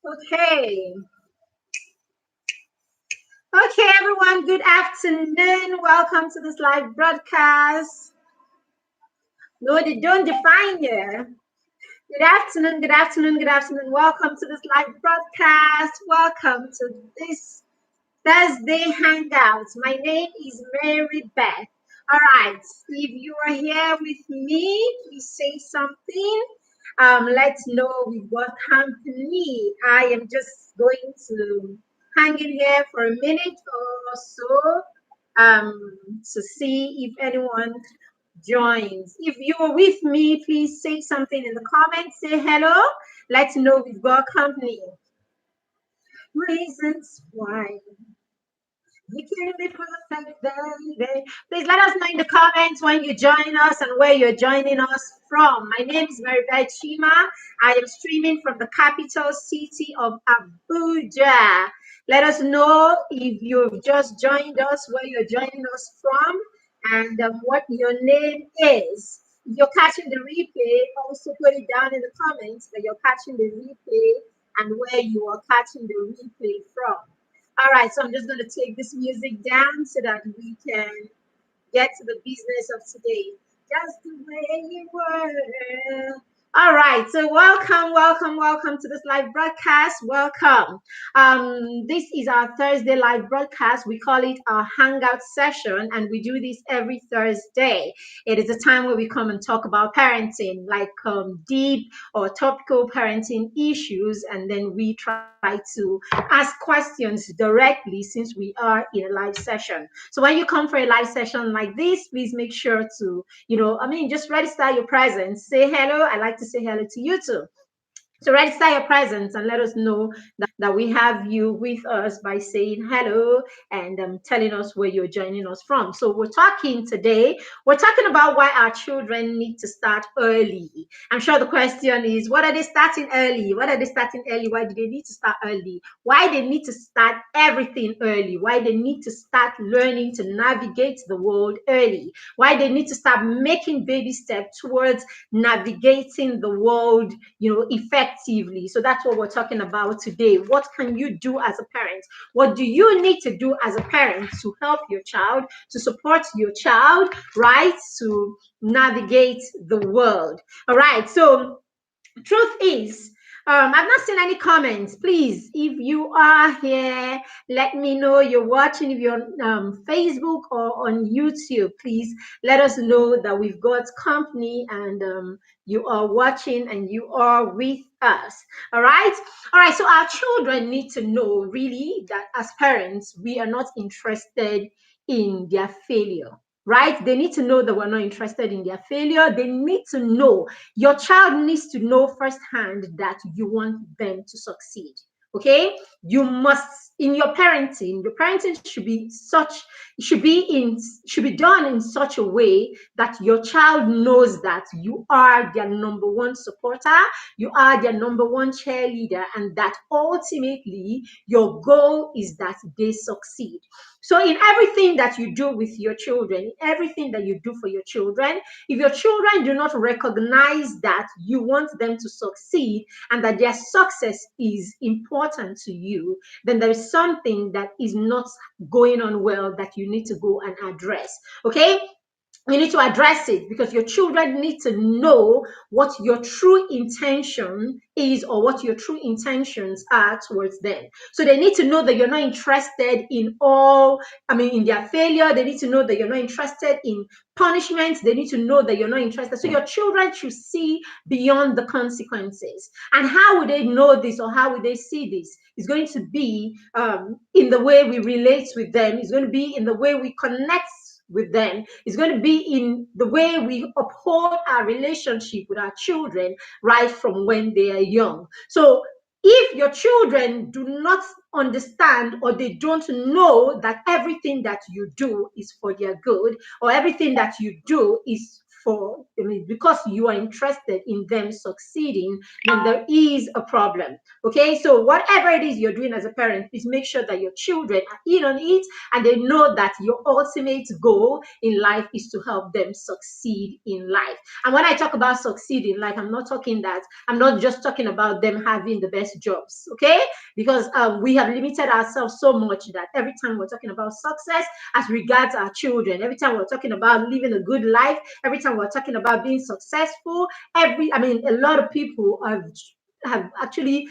Okay. Okay, everyone. Good afternoon. Welcome to this live broadcast. No, they don't define you. Good afternoon. Good afternoon. Good afternoon. Welcome to this live broadcast. Welcome to this Thursday hangout. My name is Mary Beth. All right. If you are here with me, please say something. Let's know with what company. I am just going to hang in here for a minute or so to see if anyone joins. If you are with me, please say something in the comments. Say hello. Let's know we've got company. Reasons why. You can't be perfect, baby. Please let us know in the comments when you join us and where you're joining us from. My name is Maribel Chima. I am streaming from the capital city of Abuja. Let us know if you've just joined us, where you're joining us from, and what your name is. If you're catching the replay, also put it down in the comments that you're catching the replay and where you are catching the replay from. All right, so I'm just going to take this music down so that we can get to the business of today. Just the way you were. All right, so welcome to this live broadcast. Welcome. This is our Thursday live broadcast. We call it our hangout session, and we do this every Thursday. It is a time where we come and talk about parenting, like deep or topical parenting issues, and then we try to ask questions directly since we are in a live session. So when you come for a live session like this, please make sure to, just register your presence. Say hello. I like to say hello to you too. So register your presence and let us know that we have you with us by saying hello and telling us where you're joining us from. So we're talking about why our children need to start early. I'm sure the question is, what are they starting early? What are they starting early? Why do they need to start early? Why they need to start everything early? Why they need to start learning to navigate the world early? Why they need to start making baby steps towards navigating the world, effectively. So that's what we're talking about today. What can you do as a parent? What do you need to do as a parent to help your child, to support your child, right? To navigate the world. All right. So truth is, I've not seen any comments. Please, if you are here, let me know you're watching. If you're on Facebook or on YouTube, please let us know that we've got company and you are watching and you are with us. All right. All right. So our children need to know really that as parents, we are not interested in their failure. Right? They need to know that we're not interested in their failure. They need to know, your child needs to know firsthand that you want them to succeed. Okay, you must, in your parenting should be done in such a way that your child knows that you are their number one supporter, you are their number one cheerleader, and that ultimately your goal is that they succeed. So in everything that you do with your children, everything that you do for your children, if your children do not recognize that you want them to succeed and that their success is important to you, then there is something that is not going on well that you need to go and address. Okay? You need to address it because your children need to know what your true intention is or what your true intentions are towards them. So they need to know that you're not interested in their failure. They need to know that you're not interested in punishment. They need to know that you're not interested. So your children should see beyond the consequences. And how would they know this or how would they see this? It's going to be in the way we relate with them. It's going to be in the way we connect with them. It's going to be in the way we uphold our relationship with our children right from when they are young. So if your children do not understand or they don't know that everything that you do is for their good or everything that you do is because you are interested in them succeeding, then there is a problem. Okay, so whatever it is you're doing as a parent, please make sure that your children are in on it and they know that your ultimate goal in life is to help them succeed in life. And when I talk about succeed in life, I'm not just talking about them having the best jobs, okay? Because we have limited ourselves so much that every time we're talking about success as regards our children, every time we're talking about living a good life, every time we're talking about being successful, a lot of people have actually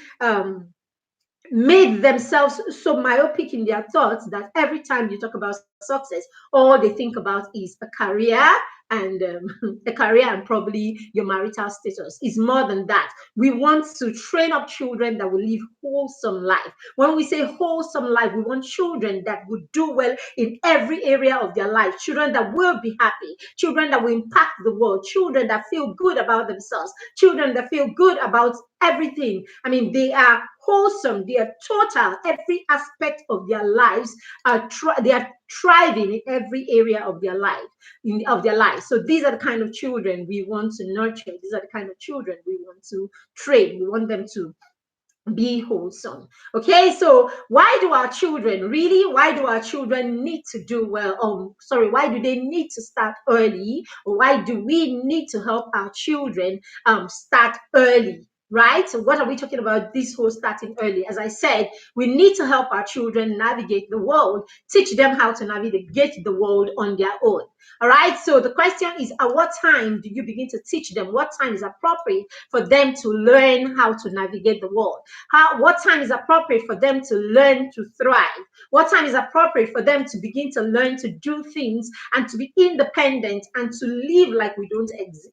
made themselves so myopic in their thoughts that every time you talk about success, all they think about is a career and a career and probably your marital status. Is more than that. We want to train up children that will live wholesome life. When we say wholesome life, we want children that will do well in every area of their life, children that will be happy, children that will impact the world, children that feel good about themselves, children that feel good about everything. They are wholesome, they are total, every aspect of their lives they are thriving in every area of their life. So these are the kind of children we want to nurture. These are the kind of children we want to train. We want them to be wholesome. Okay, so why do our children need to do well? Why do they need to start early? Or why do we need to help our children start early? Right? So what are we talking about this whole starting early? As I said, we need to help our children navigate the world, teach them how to navigate the world on their own. All right. So the question is, at what time do you begin to teach them? What time is appropriate for them to learn how to navigate the world? What time is appropriate for them to learn to thrive? What time is appropriate for them to begin to learn to do things and to be independent and to live like we don't exist?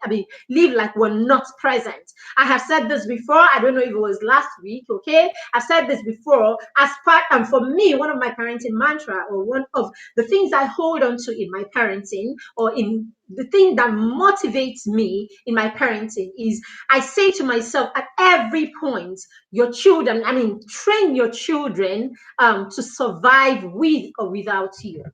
Live like we're not present. I have said this before. I don't know if it was last week. Okay, I've said this before. As part, and for me, one of my parenting mantra, or one of the things I hold on to in my parenting, or in the thing that motivates me in my parenting, is I say to myself at every point, your children, train your children to survive with or without you.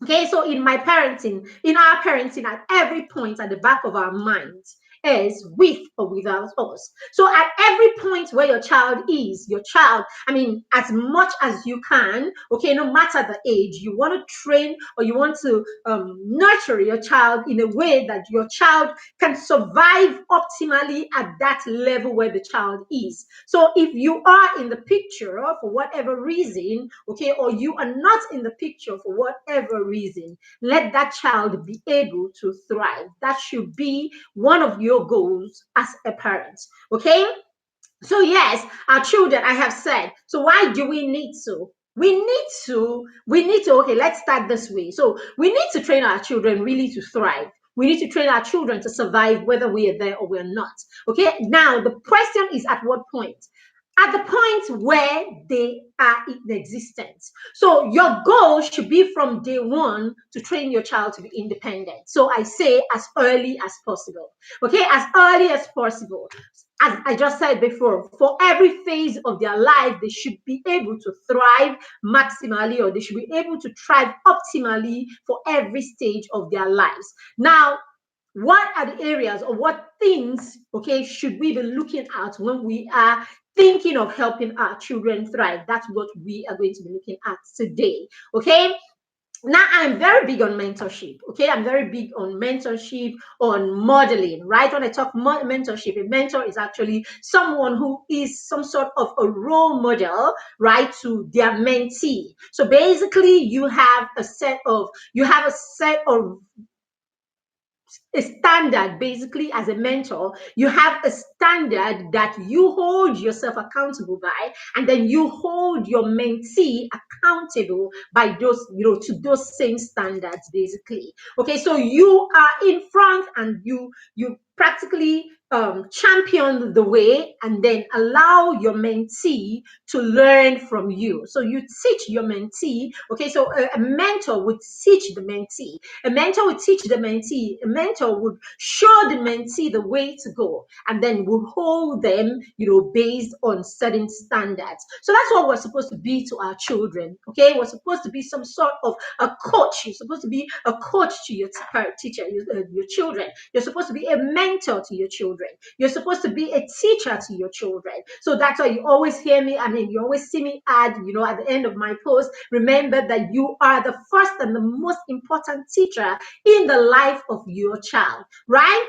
Okay, so in our parenting, at every point at the back of our minds is with or without us. So at every point where your child, as much as you can, okay, no matter the age, you want to train or you want to nurture your child in a way that your child can survive optimally at that level where the child is. So if you are in the picture for whatever reason, okay, or you are not in the picture for whatever reason, let that child be able to thrive. That should be one of your goals as a parent. Okay, so yes, our children, I have said. So why do we need to? Okay, let's start this way. So we need to train our children really to thrive. We need to train our children to survive whether we are there or we're not. Okay, now the question is, at what point? At the point where they are in existence. So your goal should be from day one to train your child to be independent. So I say as early as possible. Okay, as early as possible. As I just said before, for every phase of their life, they should be able to thrive maximally, or they should be able to thrive optimally for every stage of their lives. Now, what are the areas or what things, okay, should we be looking at when we are thinking of helping our children thrive? That's what we are going to be looking at today. Okay, now I'm very big on mentorship. Okay, I'm very big on mentorship, on modeling. Right, when I talk mentorship, a mentor is actually someone who is some sort of a role model, right, to their mentee. So basically you have a set of a standard. Basically, as a mentor, you have a standard that you hold yourself accountable by, and then you hold your mentee accountable by those, to those same standards, basically. Okay, so you are in front and you practically champion the way and then allow your mentee to learn from you. So you teach your mentee. Okay, so a mentor would teach the mentee. A mentor would teach the mentee. A mentor would show the mentee the way to go, and then would hold them, based on certain standards. So that's what we're supposed to be to our children. Okay, we're supposed to be some sort of a coach. You're supposed to be a coach to your teacher, your children. You're supposed to be a mentor to your children. You're supposed to be a teacher to your children. So that's why you always hear me. I mean, you always see me add, at the end of my post, remember that you are the first and the most important teacher in the life of your child, right?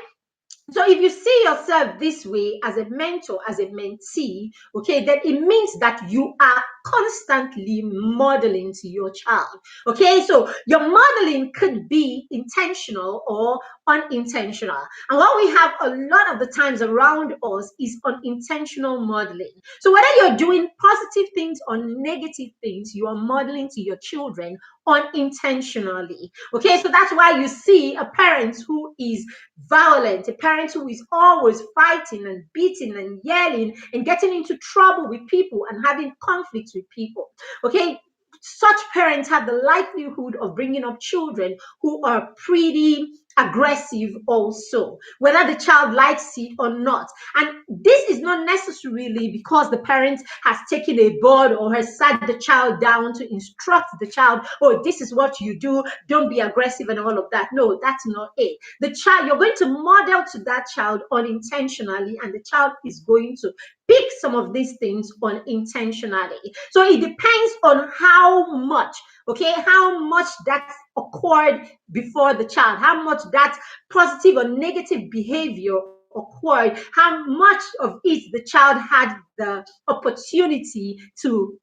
So if you see yourself this way as a mentor, as a mentee, okay, then it means that you are constantly modeling to your child. Okay, so your modeling could be intentional or unintentional. And what we have a lot of the times around us is unintentional modeling. So whether you're doing positive things or negative things, you are modeling to your children unintentionally. Okay, so that's why you see a parent who is violent, a parent who is always fighting and beating and yelling and getting into trouble with people and having conflicts with people. Okay, such parents have the likelihood of bringing up children who are pretty aggressive also, whether the child likes it or not. And this is not necessarily because the parent has taken a board or has sat the child down to instruct the child, oh, this is what you do, don't be aggressive and all of that. No, that's not it. The child, you're going to model to that child unintentionally, and the child is going to pick some of these things unintentionally. So it depends on how much, okay, how much that occurred before the child, how much that positive or negative behavior occurred, how much of it the child had the opportunity to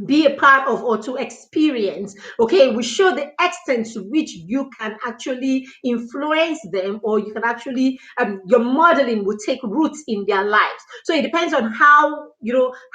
be a part of or to experience. Okay, we show the extent to which you can actually influence them, or you can actually your modeling will take roots in their lives. So it depends on how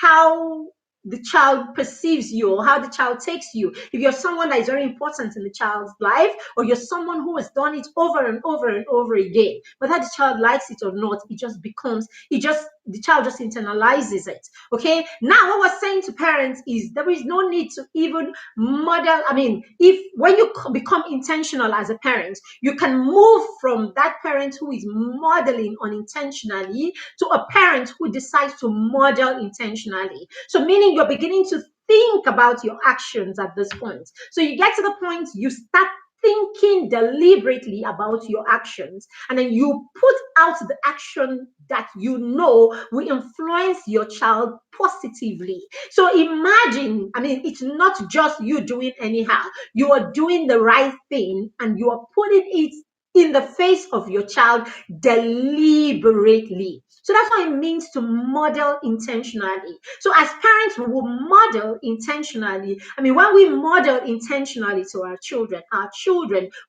how the child perceives you or how the child takes you. If you're someone that is very important in the child's life, or you're someone who has done it over and over and over again, whether the child likes it or not, the child just internalizes it. Okay, now what we're saying to parents is there is no need to even model. I mean, if when you become intentional as a parent, you can move from that parent who is modeling unintentionally to a parent who decides to model intentionally. So meaning you're beginning to think about your actions at this point. So you get to the point you start thinking deliberately about your actions, and then you put out the action that you know will influence your child positively. So imagine, I mean, it's not just you doing anyhow. You are doing the right thing and you are putting it in the face of your child deliberately. So that's what it means to model intentionally. So as parents, we will model intentionally. I mean, when we model intentionally to our children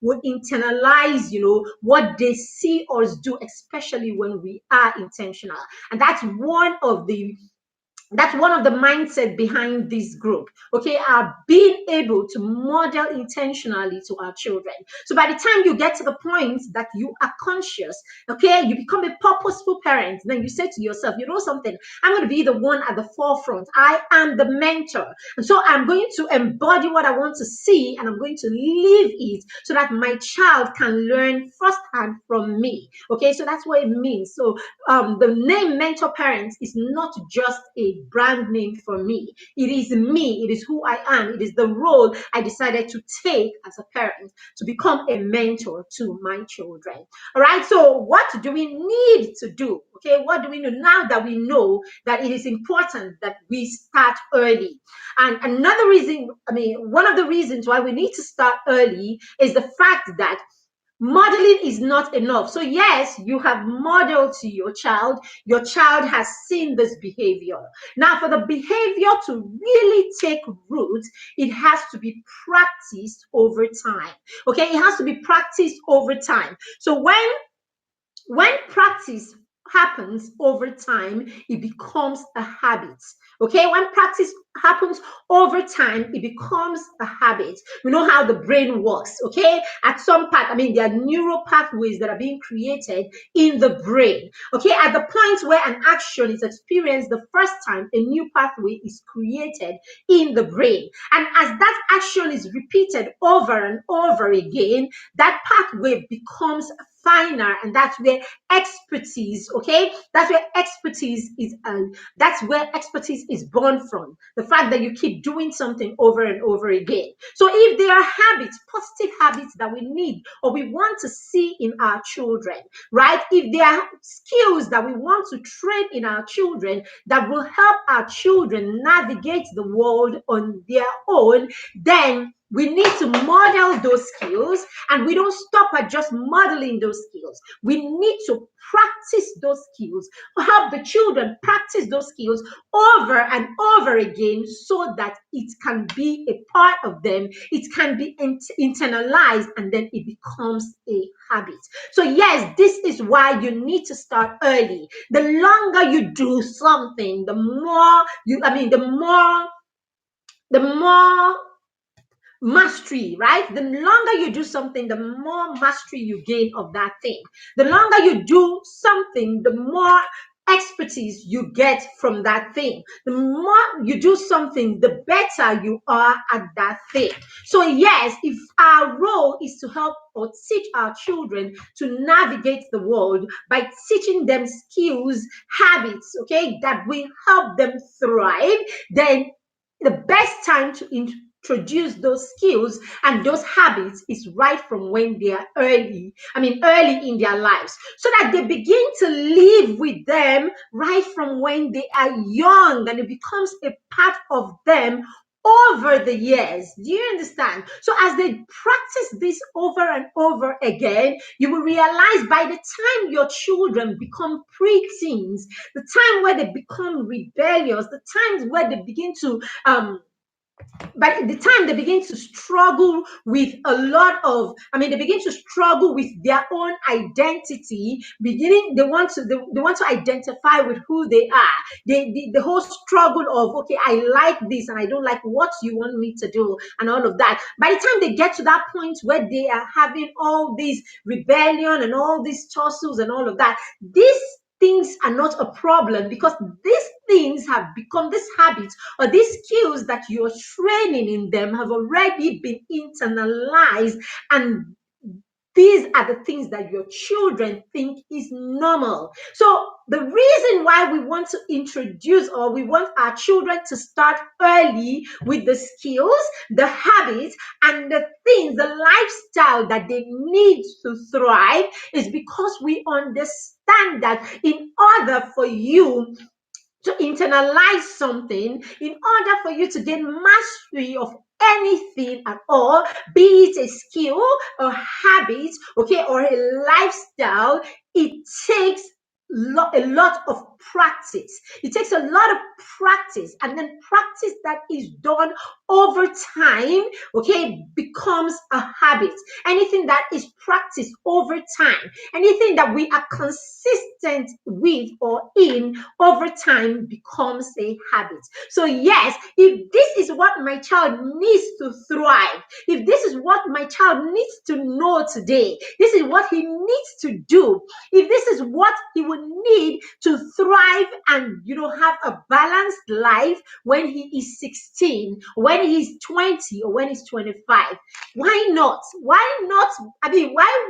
will internalize, what they see us do, especially when we are intentional. And that's one of the mindset behind this group. Okay, are being able to model intentionally to our children. So by the time you get to the point that you are conscious, okay, you become a purposeful parent, then you say to yourself, you know something, I'm going to be the one at the forefront. I am the mentor. And so I'm going to embody what I want to see, and I'm going to live it so that my child can learn firsthand from me. Okay, so that's what it means. So the name mentor parents is not just a brand name for me. It is me. It is who I am. It is the role I decided to take as a parent to become a mentor to my children. All right. So what do we need to do? Okay. What do we know now that we know that it is important that we start early? And another reason, I mean, one of the reasons why we need to start early is the fact that modeling is not enough. So yes, you have modeled to your child has seen this behavior. Now for the behavior to really take root, it has to be practiced over time. Okay, it has to be practiced over time. So when practice happens over time, it becomes a habit. Okay, when practice happens over time, it becomes a habit. We know how the brain works, okay? At some part, I mean, there are neural pathways that are being created in the brain, okay? At the point where an action is experienced the first time, a new pathway is created in the brain. And as that action is repeated over and over again, that pathway becomes finer, and that's where expertise, okay, that's where expertise is born from, the fact that you keep doing something over and over again. So if there are habits, positive habits that we need or we want to see in our children, right, if there are skills that we want to train in our children that will help our children navigate the world on their own, then we need to model those skills, and we don't stop at just modeling those skills. We need to practice those skills, help the children practice those skills over and over again so that it can be a part of them, it can be internalized, and then it becomes a habit. So yes, this is why you need to start early. The longer you do something, the more the more mastery, right? The longer you do something, the more mastery you gain of that thing. The longer you do something, the more expertise you get from that thing. The more you do something, the better you are at that thing. So yes, if our role is to help or teach our children to navigate the world by teaching them skills, habits, okay, that will help them thrive, then the best time to introduce those skills and those habits is right from when they are early in their lives, so that they begin to live with them right from when they are young, and it becomes a part of them over the years. Do you understand? So as they practice this over and over again, you will realize by the time your children become preteens, the time where they become rebellious, the times where they begin to by the time they begin to struggle with a lot of, they begin to struggle with their own identity, they want to identify with who they are. The whole struggle of, okay, I like this and I don't like what you want me to do and all of that. By the time they get to that point where they are having all this rebellion and all these tussles and all of that, these things are not a problem, because these things have become, these habits or these skills that you're training in them have already been internalized, and these are the things that your children think is normal. So the reason why we want to introduce, or we want our children to start early with the skills, the habits, and the things, the lifestyle that they need to thrive, is because we understand that in order for you to internalize something, in order for you to gain mastery of anything at all, be it a skill or habit, okay, or a lifestyle, it takes a lot of practice. It takes a lot of practice, and then practice that is done over time, okay, becomes a habit. Anything that is practiced over time, anything that we are consistent with or in over time, becomes a habit. So yes, if this is what my child needs to thrive, if this is what my child needs to know today, this is what he needs to do, if this is what he would need to thrive and have a balanced life when he is 16, when he's 20, or when he's 25, why not? Why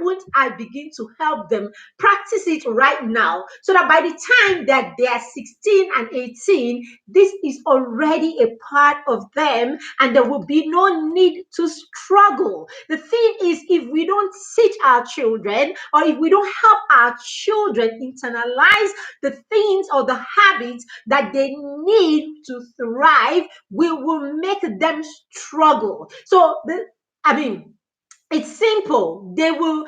wouldn't I begin to help them practice it right now, so that by the time that they are 16 and 18, this is already a part of them, and there will be no need to struggle. The thing is, if we don't teach our children, or if we don't help our children internalize the things or the habits that they need to thrive, we will make them struggle. So I mean It's simple. They will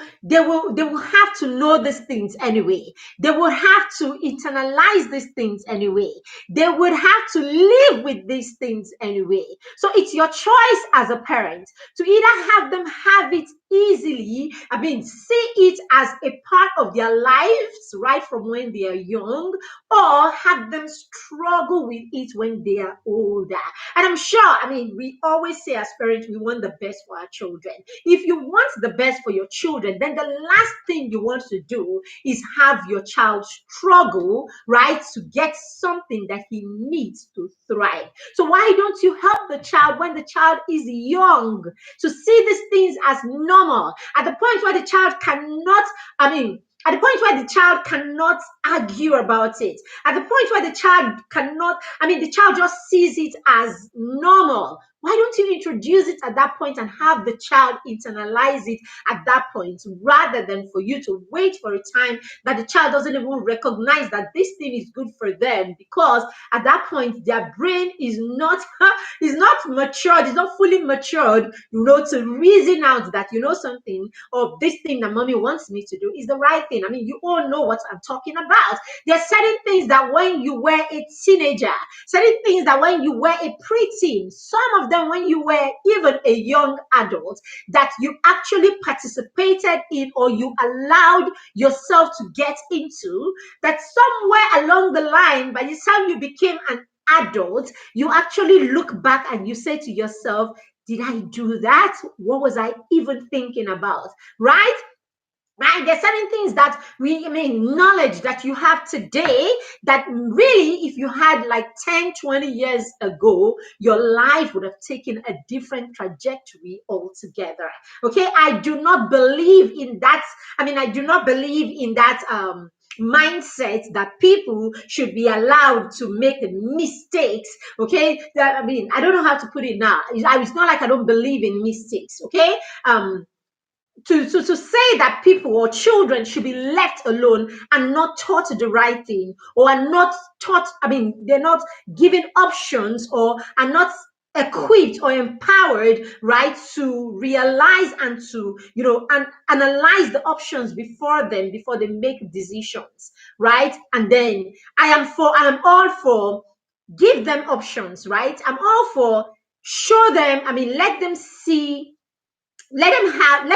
have to know these things anyway. They will have to internalize these things anyway. They would have to live with these things anyway. So it's your choice as a parent to either have them have it easily, I mean, see it as a part of their lives right from when they are young, or have them struggle with it when they are older. And I'm sure, I mean, we always say as parents, we want the best for our children. If you want the best for your children, then the last thing you want to do is have your child struggle, right, to get something that he needs to thrive. So why don't you help the child when the child is young to see these things as normal? At the point where the child cannot, I mean, at the point where the child cannot argue about it, at the point where the child cannot, I mean, the child just sees it as normal. Why don't you introduce it at that point and have the child internalize it at that point, rather than for you to wait for a time that the child doesn't even recognize that this thing is good for them, because at that point their brain is not is not matured, is not fully matured, to reason out that something, or this thing that mommy wants me to do is the right thing. I mean, you all know what I'm talking about. There are certain things that when you were a teenager, certain things that when you were a preteen, some of them when you were even a young adult, that you actually participated in or you allowed yourself to get into, that somewhere along the line, by the time you became an adult, you actually look back and you say to yourself, did I do that? What was I even thinking about? Right? Right? There's certain things that knowledge that you have today that really, if you had like 10, 20 years ago, your life would have taken a different trajectory altogether. Okay. I do not believe in that. I do not believe in that, mindset that people should be allowed to make mistakes. Okay. I don't know how to put it now. It's not like I don't believe in mistakes. Okay. To say that people or children should be left alone and not taught the right thing, or are not taught, they're not given options, or are not equipped or empowered, right, to realize and to and analyze the options before they make decisions, right? And then I'm all for give them options, right? I'm all for show them, let them see, let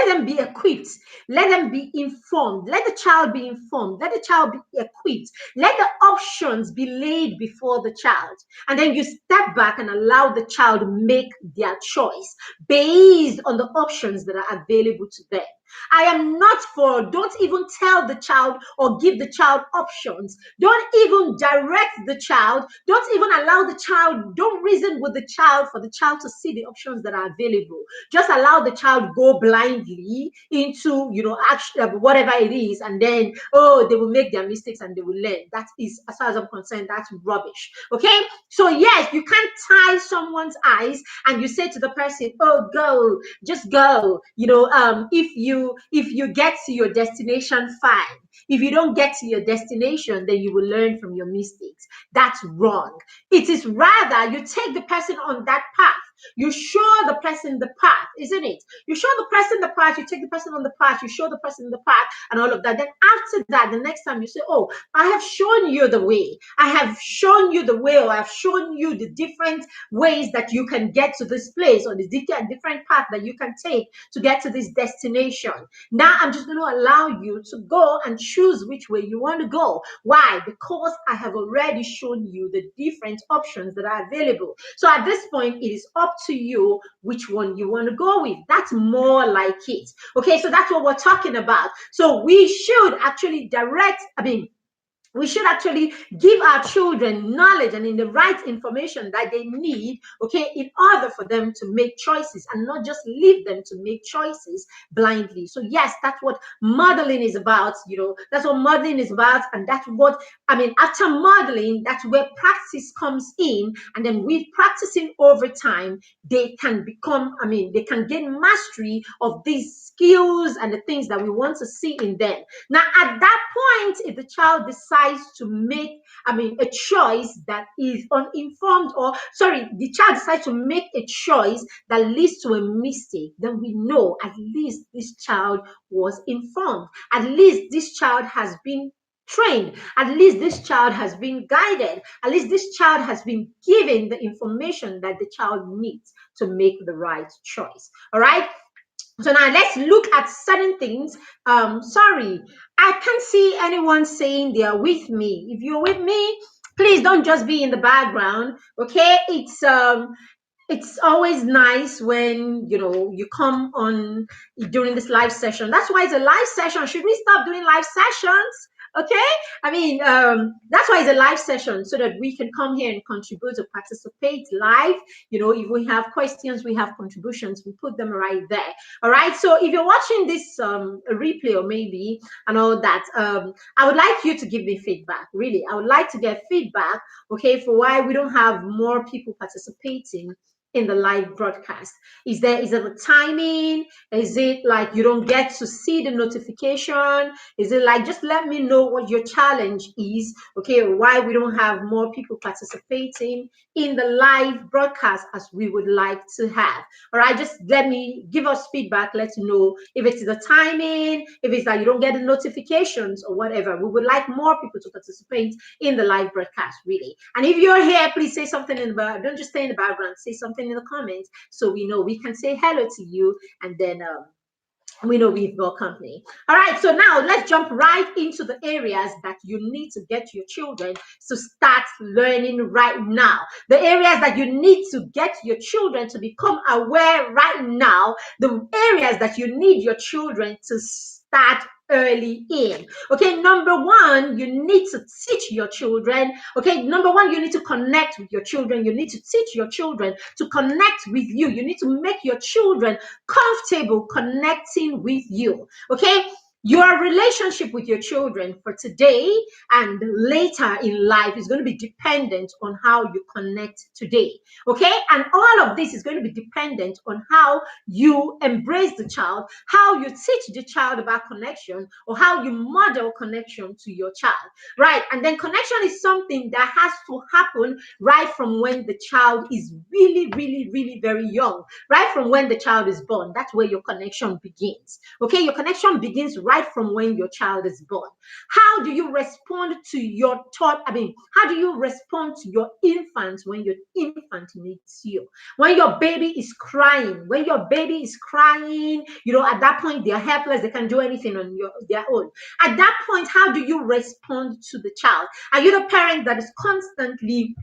them be equipped, let them be informed, let the child be informed, let the child be equipped, let the options be laid before the child, and then you step back and allow the child make their choice based on the options that are available to them. I am not for, don't even tell the child or give the child options. Don't even direct the child. Don't even allow the child, don't reason with the child for the child to see the options that are available. Just allow the child go blindly into, action, whatever it is, and then, they will make their mistakes and they will learn. That is, as far as I'm concerned, that's rubbish. Okay? So yes, you can't tie someone's eyes and you say to the person, oh, go, just go. If you get to your destination, fine. If you don't get to your destination, then you will learn from your mistakes. That's wrong. It is rather you take the person on that path. You show the person the path, isn't it? You show the person the path, you take the person on the path, you show the person the path, and all of that. Then after that, the next time you say, oh, I have shown you the way. I have shown you the way, or I've shown you the different ways that you can get to this place, or the different path that you can take to get to this destination. Now I'm just going to allow you to go and choose which way you want to go. Why? Because I have already shown you the different options that are available. So at this point, it is up to you which one you want to go with. That's more like it. Okay, so that's what we're talking about. So we should actually we should actually give our children knowledge and in the right information that they need, okay, in order for them to make choices, and not just leave them to make choices blindly. So yes, that's what modeling is about. That's what modeling is about. And that's what, after modeling, that's where practice comes in. And then with practicing over time, they can become, they can gain mastery of these skills and the things that we want to see in them. Now, at that point, if the child decides decides to make, a choice that is uninformed, or sorry, the child decides to make a choice that leads to a mistake, then we know at least this child was informed. At least this child has been trained. At least this child has been guided. At least this child has been given the information that the child needs to make the right choice. All right. So now let's look at certain things. Sorry, I can't see anyone saying they are with me. If you're with me, please don't just be in the background. Okay, it's always nice when you come on during this live session. That's why it's a live session. Should we stop doing live sessions? Okay, that's why it's a live session, so that we can come here and contribute or participate live. If we have questions, we have contributions, we put them right there. All right, so if you're watching this replay, or maybe and all that, I would like you to give me feedback. Really, I would like to get feedback, okay, for why we don't have more people participating in the live broadcast. Is it the timing? Is it like you don't get to see the notification? Is it like, just let me know what your challenge is, okay, or why we don't have more people participating in the live broadcast as we would like to have. All right, just give us feedback. Let's know if it's the timing, if it's that you don't get the notifications or whatever. We would like more people to participate in the live broadcast, really. And if you're here, please say something in the background. Don't just stay in the background. Say something in the comments so we know we can say hello to you, and then we know we've got company. All right, so now let's jump right into the areas that you need to get your children to start learning right now. The areas that you need to get your children to become aware right now. The areas that you need your children to start early in. Okay, number one, you need to teach your children. Okay, number one, you need to connect with your children. You need to teach your children to connect with you. You need to make your children comfortable connecting with you. Okay, your relationship with your children for today and later in life is going to be dependent on how you connect today. Okay, and all of this is going to be dependent on how you embrace the child, how you teach the child about connection, or how you model connection to your child. Right, and then connection is something that has to happen right from when the child is really, really, really very young. Right from when the child is born, that's where your connection begins. Okay, your connection begins right from when your child is born. How do you respond to your thought? How do you respond to your infant when your infant needs you? When your baby is crying, at that point they're helpless, they can't do anything on their own. At that point, how do you respond to the child? Are you the parent that is constantly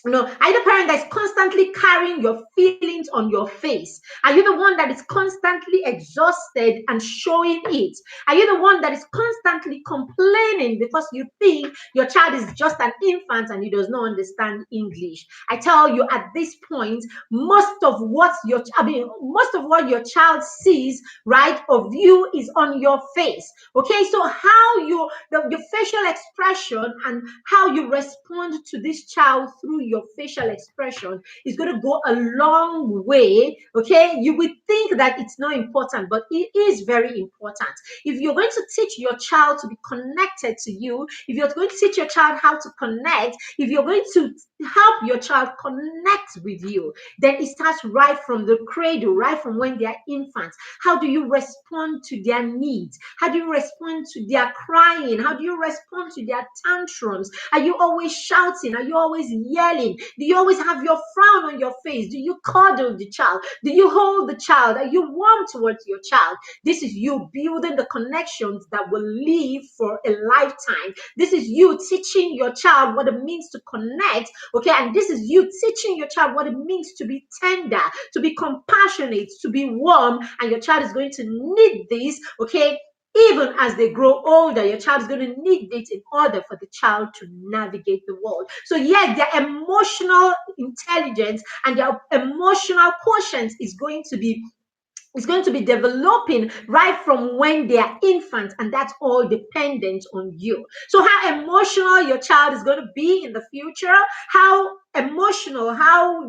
are you the parent that is constantly carrying your feelings on your face? Are you the one that is constantly exhausted and showing it? Are you the one that is constantly complaining because you think your child is just an infant and he does not understand English? I tell you, at this point, most of what your child sees, right, of you is on your face. Okay, so how the facial expression and how you respond to this child through your facial expression is going to go a long way. Okay, you would think that it's not important, but it is very important. If you're going to teach your child to be connected to you, if you're going to teach your child how to connect, if you're going to help your child connect with you, then it starts right from the cradle, right from when they are infants. How do you respond to their needs? How do you respond to their crying? How do you respond to their tantrums? Are you always shouting? Are you always yelling? Do you always have your frown on your face? Do you cuddle the child? Do you hold the child? Are you warm towards your child? This is you building the connections that will live for a lifetime. This is you teaching your child what it means to connect, okay? And this is you teaching your child what it means to be tender, to be compassionate, to be warm, and your child is going to need this, okay? Even as they grow older, your child is going to need it in order for the child to navigate the world. So yes, their emotional intelligence and their emotional quotient is going to be It's going to be developing right from when they are infants, and that's all dependent on you. So how emotional your child is going to be in the future, how emotional, how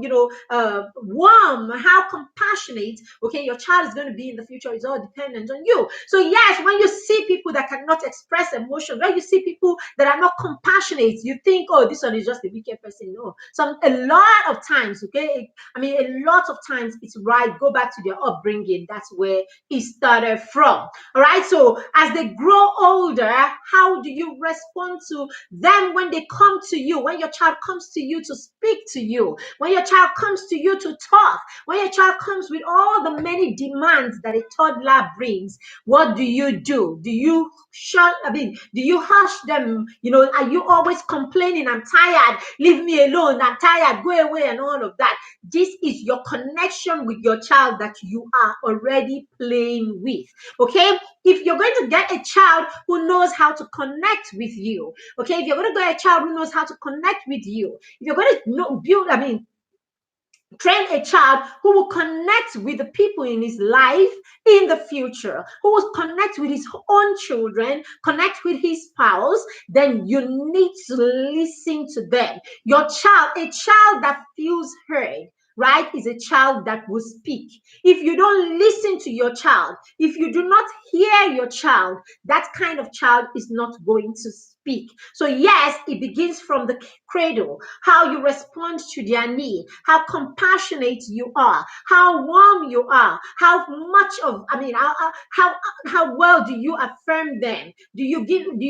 warm, how compassionate, okay, your child is going to be in the future is all dependent on you. So yes, when you see people that cannot express emotion, when you see people that are not compassionate, you think, oh, this one is just a wicked person. No, a lot of times, okay, I mean, a lot of times it's right. Go back to their upbringing. That's where it started from. All right. So as they grow older, how do you respond to them when they come to you? When your child comes to you to speak to you, when your child comes to you to talk, when your child comes with all the many demands that a toddler brings, what do you do? Do you do you hush them? Are you always complaining? I'm tired. Leave me alone. I'm tired. Go away and all of that. This is your connection with your child that you are already playing with. Okay? If you're going to get a child who knows how to connect with you, okay? If you're going to get a child who knows how to connect with you, if you're going to train a child who will connect with the people in his life in the future, who will connect with his own children, connect with his spouse, then you need to listen to them. A child that feels heard, right, is a child that will speak. If you don't listen to your child, if you do not hear your child, that kind of child is not going to speak. So yes, it begins from the cradle, how you respond to their need, how compassionate you are, how warm you are, how much of, how well do you affirm them? Do you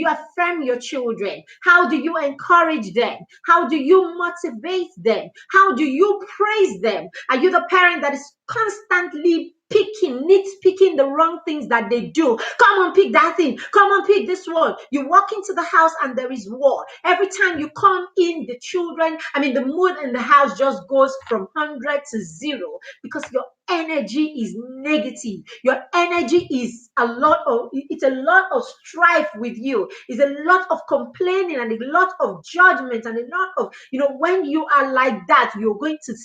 affirm your children? How do you encourage them? How do you motivate them? How do you praise them? Are you the parent that is constantly nitpicking the wrong things that they do? Come on, pick that thing. Come on, pick this one. You walk into the house and there is war. Every time you come in, the mood in the house just goes from 100 to 0 because your energy is negative. Your energy is it's a lot of strife with you. It's a lot of complaining and a lot of judgment and a lot of, when you are like that, you're going to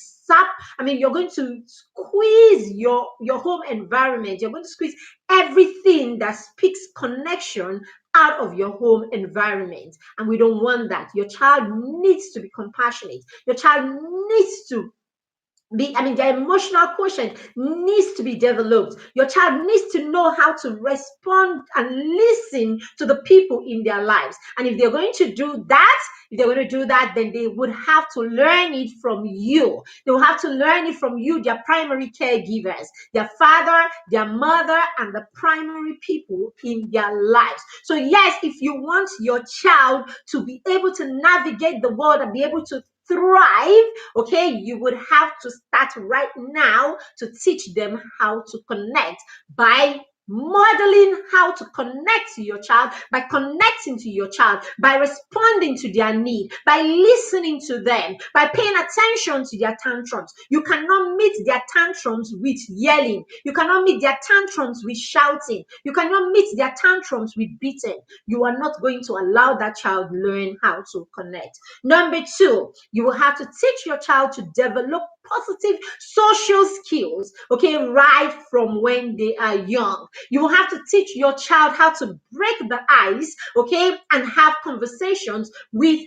you're going to squeeze your home environment. You're going to squeeze everything that speaks connection out of your home environment. And we don't want that. Your child needs to be compassionate. Your child needs to their emotional quotient needs to be developed. Your child needs to know how to respond and listen to the people in their lives. And if they're going to do that, then they would have to learn it from you. They will have to learn it from you, their primary caregivers, their father, their mother, and the primary people in their lives. So yes, if you want your child to be able to navigate the world and be able to thrive, okay, you would have to start right now to teach them how to connect by modeling how to connect to your child, by connecting to your child, by responding to their need, by listening to them, by paying attention to their tantrums. You cannot meet their tantrums with yelling. You cannot meet their tantrums with shouting. You cannot meet their tantrums with beating. You are not going to allow that child learn how to connect. Number 2, you will have to teach your child to develop positive social skills, okay, right from when they are young. You will have to teach your child how to break the ice, okay, and have conversations with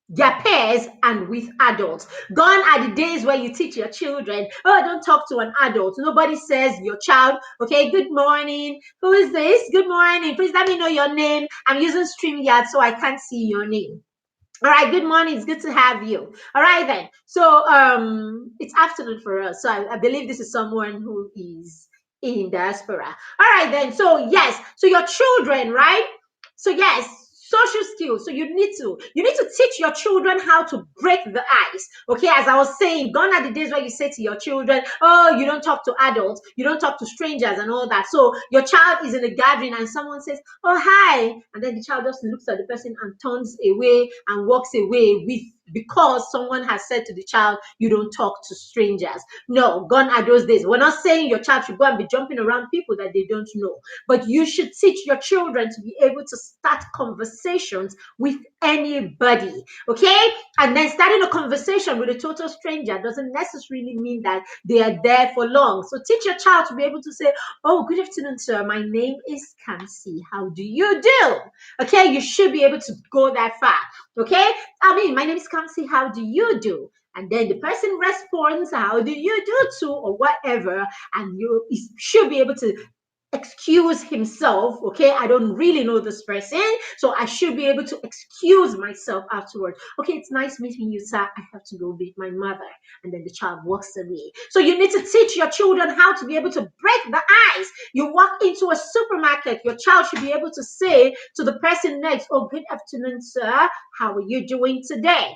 their peers and with adults. Gone are the days where you teach your children, oh, don't talk to an adult. Nobody says your child, okay, good morning. Who is this? Good morning. Please let me know your name. I'm using StreamYard so I can't see your name. All right, good morning. It's good to have you. All right, then. So it's afternoon for us. So I believe this is someone who is in diaspora. All right, then. So yes, so your children, right? So yes, social skills. So you need to teach your children how to break the ice. Okay, as I was saying, gone are the days where you say to your children, oh, you don't talk to adults, you don't talk to strangers and all that. So your child is in a gathering and someone says, oh, hi, and then the child just looks at the person and turns away and walks away because someone has said to the child, you don't talk to strangers. No, gone are those days. We're not saying your child should go and be jumping around people that they don't know, but you should teach your children to be able to start conversations with anybody. Okay, And then starting a conversation with a total stranger doesn't necessarily mean that they are there for long. So teach your child to be able to say, oh, good afternoon, sir. My name is Kamsi. How do you do? Okay, you should be able to go that far. Okay, my name is Kamsi. How do you do? And then the person responds, how do you do too, or whatever. And you should be able to excuse himself. Okay, I don't really know this person, so I should be able to excuse myself afterwards. Okay, it's nice meeting you, sir. I have to go meet my mother. And then the child walks away. So you need to teach your children how to be able to break the ice. You walk into a supermarket, your child should be able to say to the person next, oh, good afternoon, sir. How are you doing today?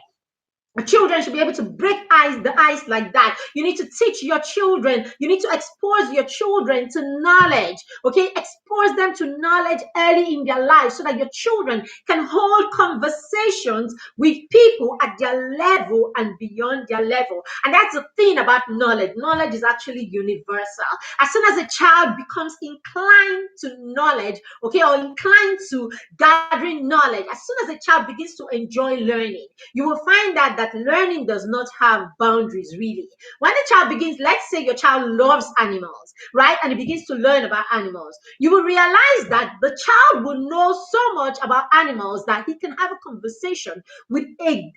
Children should be able to break the ice like that. You need to teach your children. You need to expose your children to knowledge. Okay, expose them to knowledge early in their life so that your children can hold conversations with people at their level and beyond their level. And that's the thing about knowledge. Knowledge is actually universal. As soon as a child becomes inclined to knowledge, okay, or inclined to gathering knowledge, as soon as a child begins to enjoy learning, you will find that learning does not have boundaries really. When the child begins, let's say your child loves animals, right? And he begins to learn about animals, you will realize that the child will know so much about animals that he can have a conversation with an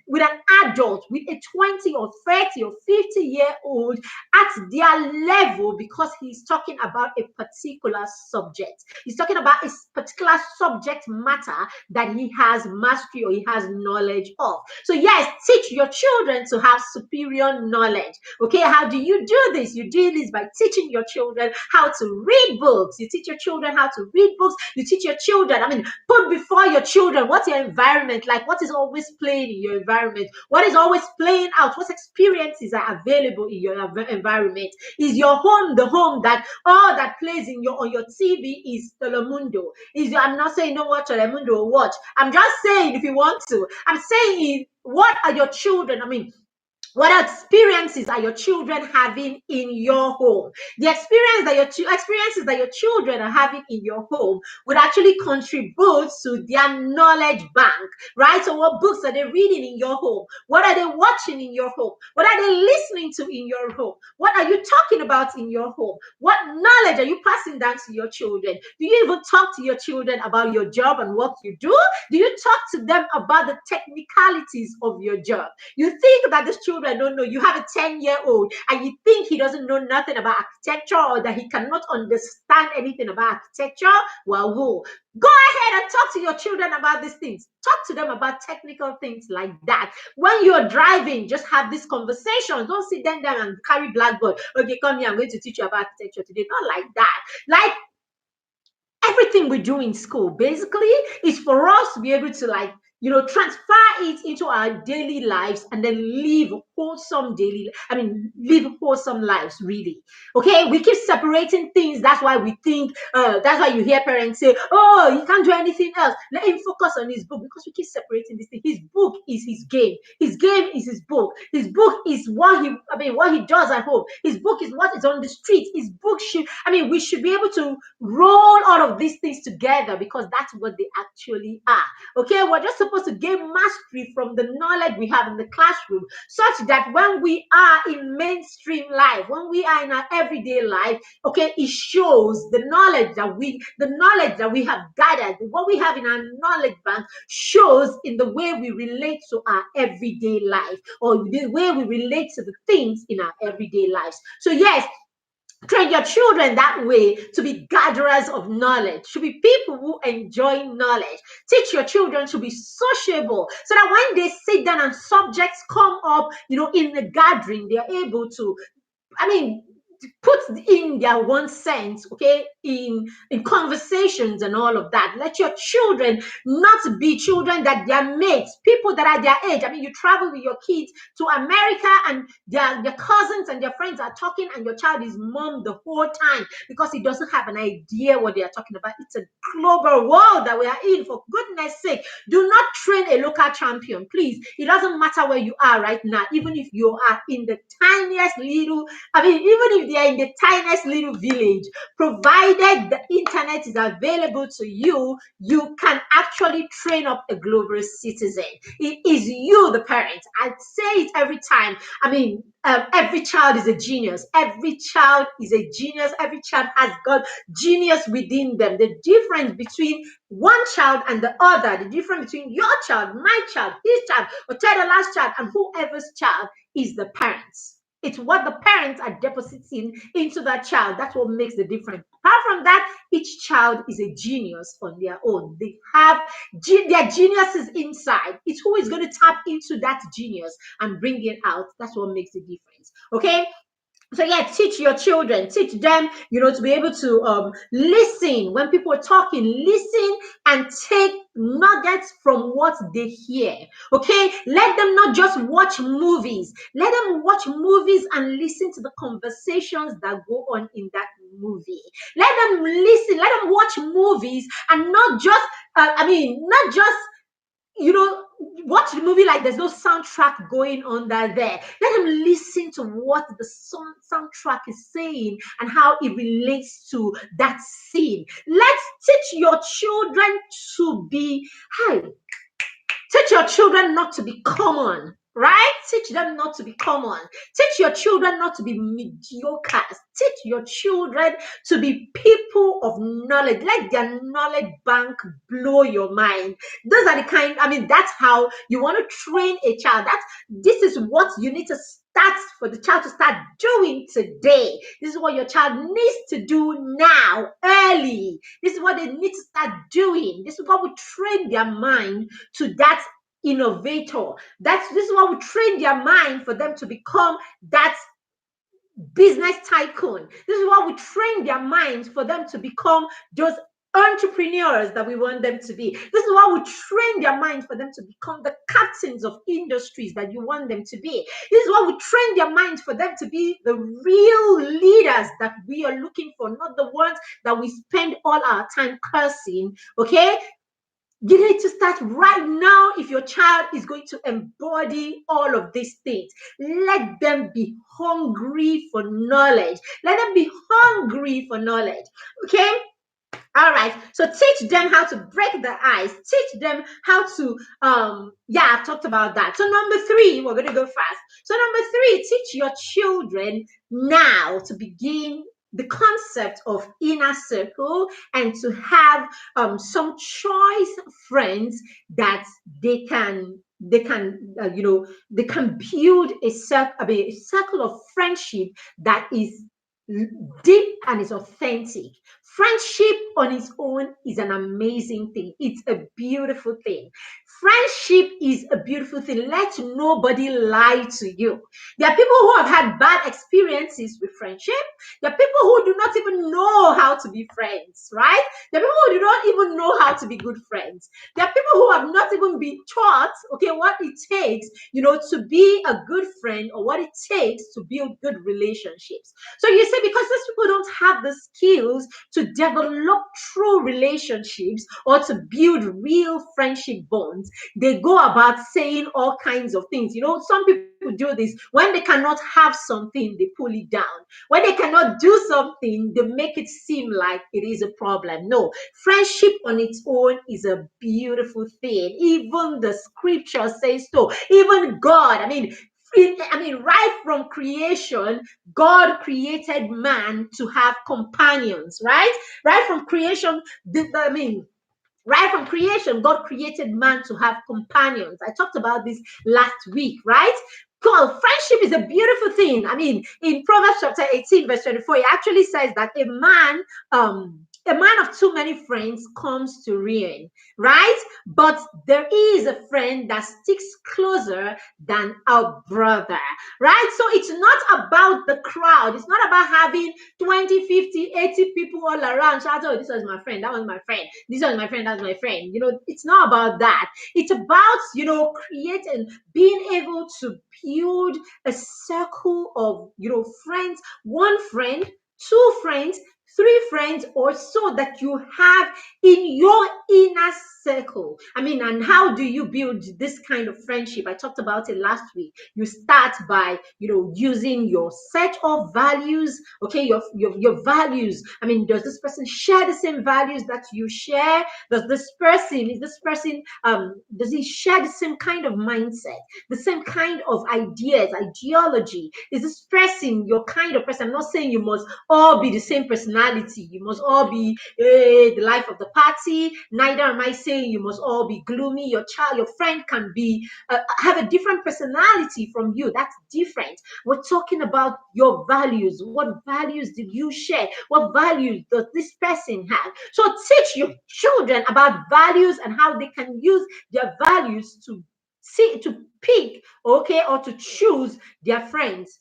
adult, with a 20 or 30 or 50-year-old at their level, because he's talking about a particular subject. He's talking about a particular subject matter that he has mastery or he has knowledge of. So yes, teach your children to have superior knowledge. Okay, how do you do this? You do this by teaching your children how to read books. You teach your children how to read books. You teach your children, put before your children what's your environment like, what is always playing in your environment, what is always playing out, what experiences are available in your environment. Is your home the home that all that plays on your TV is Telemundo? I'm not saying don't watch Telemundo or watch. I'm just saying if you want to. I'm saying what are your children? What experiences are your children having in your home? The experiences that your children are having in your home would actually contribute to their knowledge bank, right? So what books are they reading in your home? What are they watching in your home? What are they listening to in your home? What are you talking about in your home? What knowledge are you passing down to your children? Do you even talk to your children about your job and what you do? Do you talk to them about the technicalities of your job? You think that these children don't know. You have a 10-year-old and you think he doesn't know nothing about architecture or that he cannot understand anything about architecture. Well, whoa. Go ahead and talk to your children about these things. Talk to them about technical things like that. When you're driving, just have these conversations. Don't sit them down and carry blackboard. Okay, come here. I'm going to teach you about architecture today. Not like that. Like, everything we do in school basically is for us to be able to transfer it into our daily lives and then live wholesome lives really. Okay, we keep separating things. That's why we think that's why you hear parents say, oh, he can't do anything else, let him focus on his book, because we keep separating this thing. His book is his game, his game is his book, his book is what he does at home, his book is what is on the street, his book should we should be able to roll all of these things together, because that's what they actually are. Okay, we're just supposed to gain mastery from the knowledge we have in the classroom, such that when we are in mainstream life, when we are in our everyday life, okay, it shows the knowledge that we have gathered, what we have in our knowledge bank shows in the way we relate to our everyday life, or the way we relate to the things in our everyday lives. So yes, train your children that way to be gatherers of knowledge, to be people who enjoy knowledge. Teach your children to be sociable, so that when they sit down and subjects come up, in the gathering, they're able to, put in their 1 cent, okay, in conversations and all of that. Let your children not be children that their mates, people that are their age. You travel with your kids to America and their cousins and their friends are talking, and your child is mum the whole time because he doesn't have an idea what they are talking about. It's a global world that we are in. For goodness sake, do not train a local champion, please. It doesn't matter where you are right now, even if you are in the tiniest little, even if they are in the tiniest little village, provided the internet is available to you, you can actually train up a global citizen. It is you, the parent. I say it every time. I mean, every child is a genius. Every child is a genius. Every child has got genius within them. The difference between one child and the other, the difference between your child, my child, his child, or the last child, and whoever's child is the parents. It's what the parents are depositing into that child. That's what makes the difference. Apart from that, each child is a genius on their own. They have their geniuses inside. It's who is going to tap into that genius and bring it out. That's what makes the difference. Okay? So yeah, teach your children, teach them, to be able to listen when people are talking, listen and take nuggets from what they hear. Okay, let them not just watch movies, let them watch movies and listen to the conversations that go on in that movie. Let them listen, let them watch movies and not just not just watch the movie like there's no soundtrack going on there. Let them listen to what the soundtrack is saying and how it relates to that scene. Let's teach your children to be high. Teach your children not to be common, right? Teach them not to be common. Teach your children not to be mediocre. Teach your children to be people of knowledge. Let their knowledge bank blow your mind. Those are the that's how you want to train a child. This is what you need to start for the child to start doing today. This is what your child needs to do now, early. This is what they need to start doing. This is what will train their mind to that innovator. This is what will train their mind for them to become that business tycoon. This is what will train their minds for them to become those entrepreneurs that we want them to be. This is what will train their minds for them to become the captains of industries that you want them to be. This is what will train their minds for them to be the real leaders that we are looking for, not the ones that we spend all our time cursing. Okay? You need to start right now if your child is going to embody all of these things. Let them be hungry for knowledge. Let them be hungry for knowledge. Okay? All right. So teach them how to break the ice. Teach them how to, I've talked about that. So number 3, we're going to go fast. So number 3, teach your children now to begin the concept of inner circle and to have some choice friends that they can build a circle of friendship that is deep and is authentic. Friendship on its own is an amazing thing. It's a beautiful thing. Friendship is a beautiful thing. Let nobody lie to you. There are people who have had bad experiences with friendship. There are people who do not even know how to be friends, right? There are people who do not even know how to be good friends. There are people who have not even been taught, what it takes, to be a good friend or what it takes to build good relationships. So you say because these people don't have the skills to develop true relationships or to build real friendship bonds, they go about saying all kinds of things. Some people do this. When they cannot have something, they pull it down. When they cannot do something, they make it seem like it is a problem. No, friendship on its own is a beautiful thing. Even the scripture says so. Even God, right from creation, God created man to have companions, right? Right from creation, right from creation, God created man to have companions. I talked about this last week, right? God, friendship is a beautiful thing. In Proverbs chapter 18, verse 24, it actually says that a man of too many friends comes to ruin, right? But there is a friend that sticks closer than a brother, right? So it's not about the crowd. It's not about having 20, 50, 80 people all around. Shout, oh, this was my friend, that was my friend, this was my friend, that's my friend. It's not about that. It's about, creating, being able to build a circle of, friends, one friend, 2 friends, three friends or so that you have in your inner circle. I mean, and how do you build this kind of friendship? I talked about it last week. You start by, using your set of values. Okay, your values. I mean, does this person share the same values that you share? Does he share the same kind of mindset, the same kind of ideas, ideology? Is this person your kind of person? I'm not saying you must all be the same personality. You must all be the life of the party. Neither am I saying you must all be gloomy. Your friend can be have a different personality from you. That's different. We're talking about your values. What values did you share? What values does this person have? So teach your children about values and how they can use their values to pick, okay, or to choose their friends.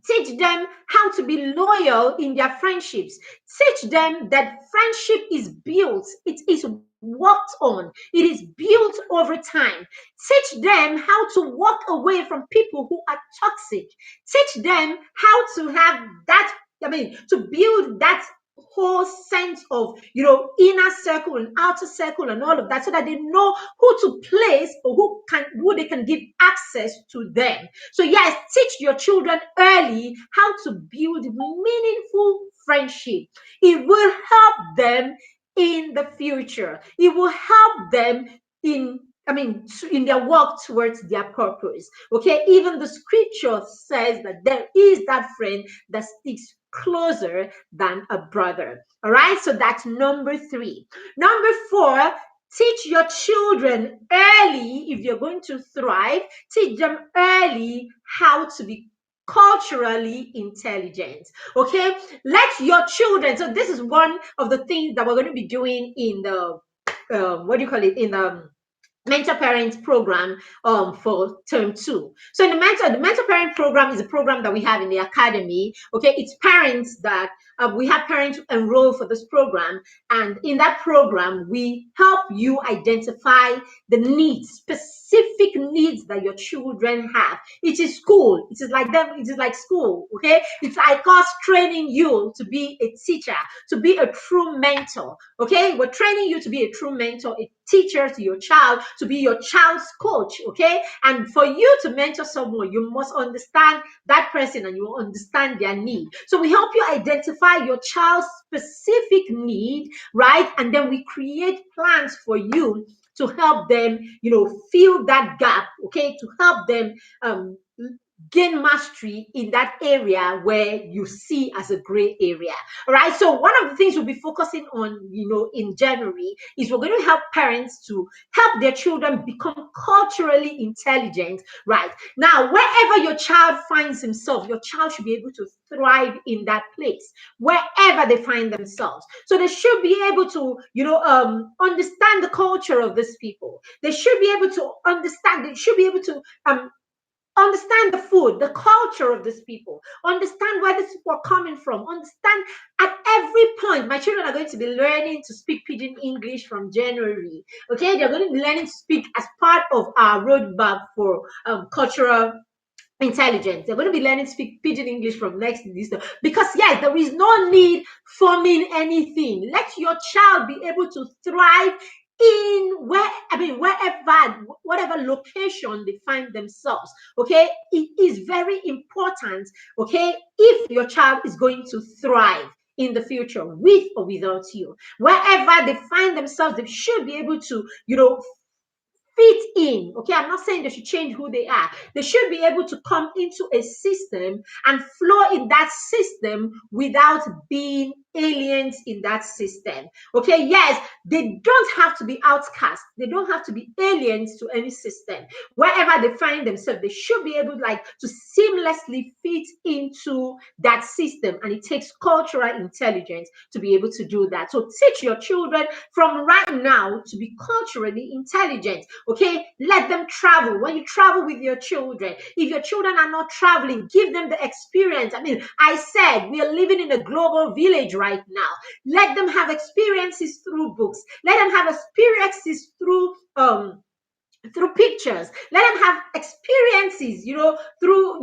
Teach them how to be loyal in their friendships. Teach them that friendship is built, it is worked on, it is built over time. Teach them how to walk away from people who are toxic. Teach them how to have that, to build that whole sense of inner circle and outer circle and all of that, so that they know who to place or who they can give access to them. So yes, teach your children early how to build meaningful friendship. It will help them in the future. It will help them in their walk towards their purpose. Okay, even the scripture says that there is that friend that sticks closer than a brother. All right, so that's number 3. Number 4, teach your children early. If you're going to thrive, teach them early how to be culturally intelligent. Okay, let your children, so this is one of the things that we're going to be doing in the in the mentor parent program for term 2. So in the mentor parent program is a program that we have in the academy. Okay, it's parents that we have parents enroll for this program, and in that program we help you identify the needs, specific needs that your children have. It is school. It is like them. It is like school. Okay, it's like us training you to be a teacher, to be a true mentor. Okay, we're training you to be a true mentor, a teacher to your child, to be your child's coach. Okay, and for you to mentor someone, you must understand that person and you understand their need. So we help you identify your child's specific need, right? And then we create plans for you to help them, fill that gap. Okay, to help them gain mastery in that area where you see as a gray area. All right, so one of the things we'll be focusing on in January is we're going to help parents to help their children become culturally intelligent. Right now, wherever your child finds himself, your child should be able to thrive in that place wherever they find themselves. So they should be able to understand the culture of these people. They should be able to understand, they should be able to understand the food, the culture of these people, understand where these people are coming from, understand at every point. My children are going to be learning to speak Pidgin English from January. Okay, they're going to be learning to speak as part of our roadmap for cultural intelligence. They're going to be learning to speak Pidgin English from next Easter, because yes, there is no need forming anything. Let your child be able to thrive in whatever location they find themselves. Okay, it is very important, okay, if your child is going to thrive in the future with or without you. Wherever they find themselves, they should be able to fit in. Okay, I'm not saying they should change who they are. They should be able to come into a system and flow in that system without being aliens in that system. Okay, yes, they don't have to be outcast. They don't have to be aliens to any system. Wherever they find themselves, they should be able to seamlessly fit into that system, and it takes cultural intelligence to be able to do that. So teach your children from right now to be culturally intelligent. Okay, let them travel. When you travel with your children, if your children are not traveling, give them the experience. I said we are living in a global village right now. Let them have experiences through books. Let them have experiences through pictures. Let them have experiences, through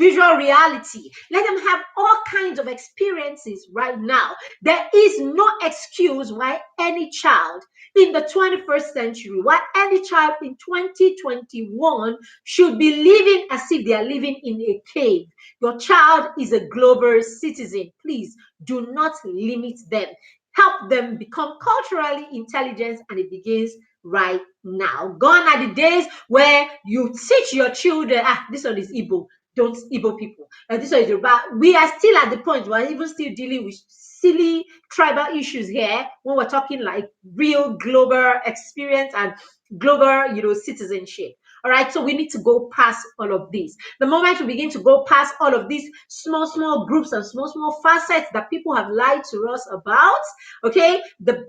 visual reality. Let them have all kinds of experiences right now. There is no excuse why any child in the 21st century, why any child in 2021 should be living as if they are living in a cave. Your child is a global citizen. Please do not limit them. Help them become culturally intelligent, and it begins right now. Gone are the days where you teach your children, this one is Igbo, don't Igbo people. This one is Yoruba. We are still at the point where we're even still dealing with silly tribal issues here when we're talking like real global experience and global, citizenship. All right, so we need to go past all of this. The moment we begin to go past all of these small groups and small facets that people have lied to us about, okay, the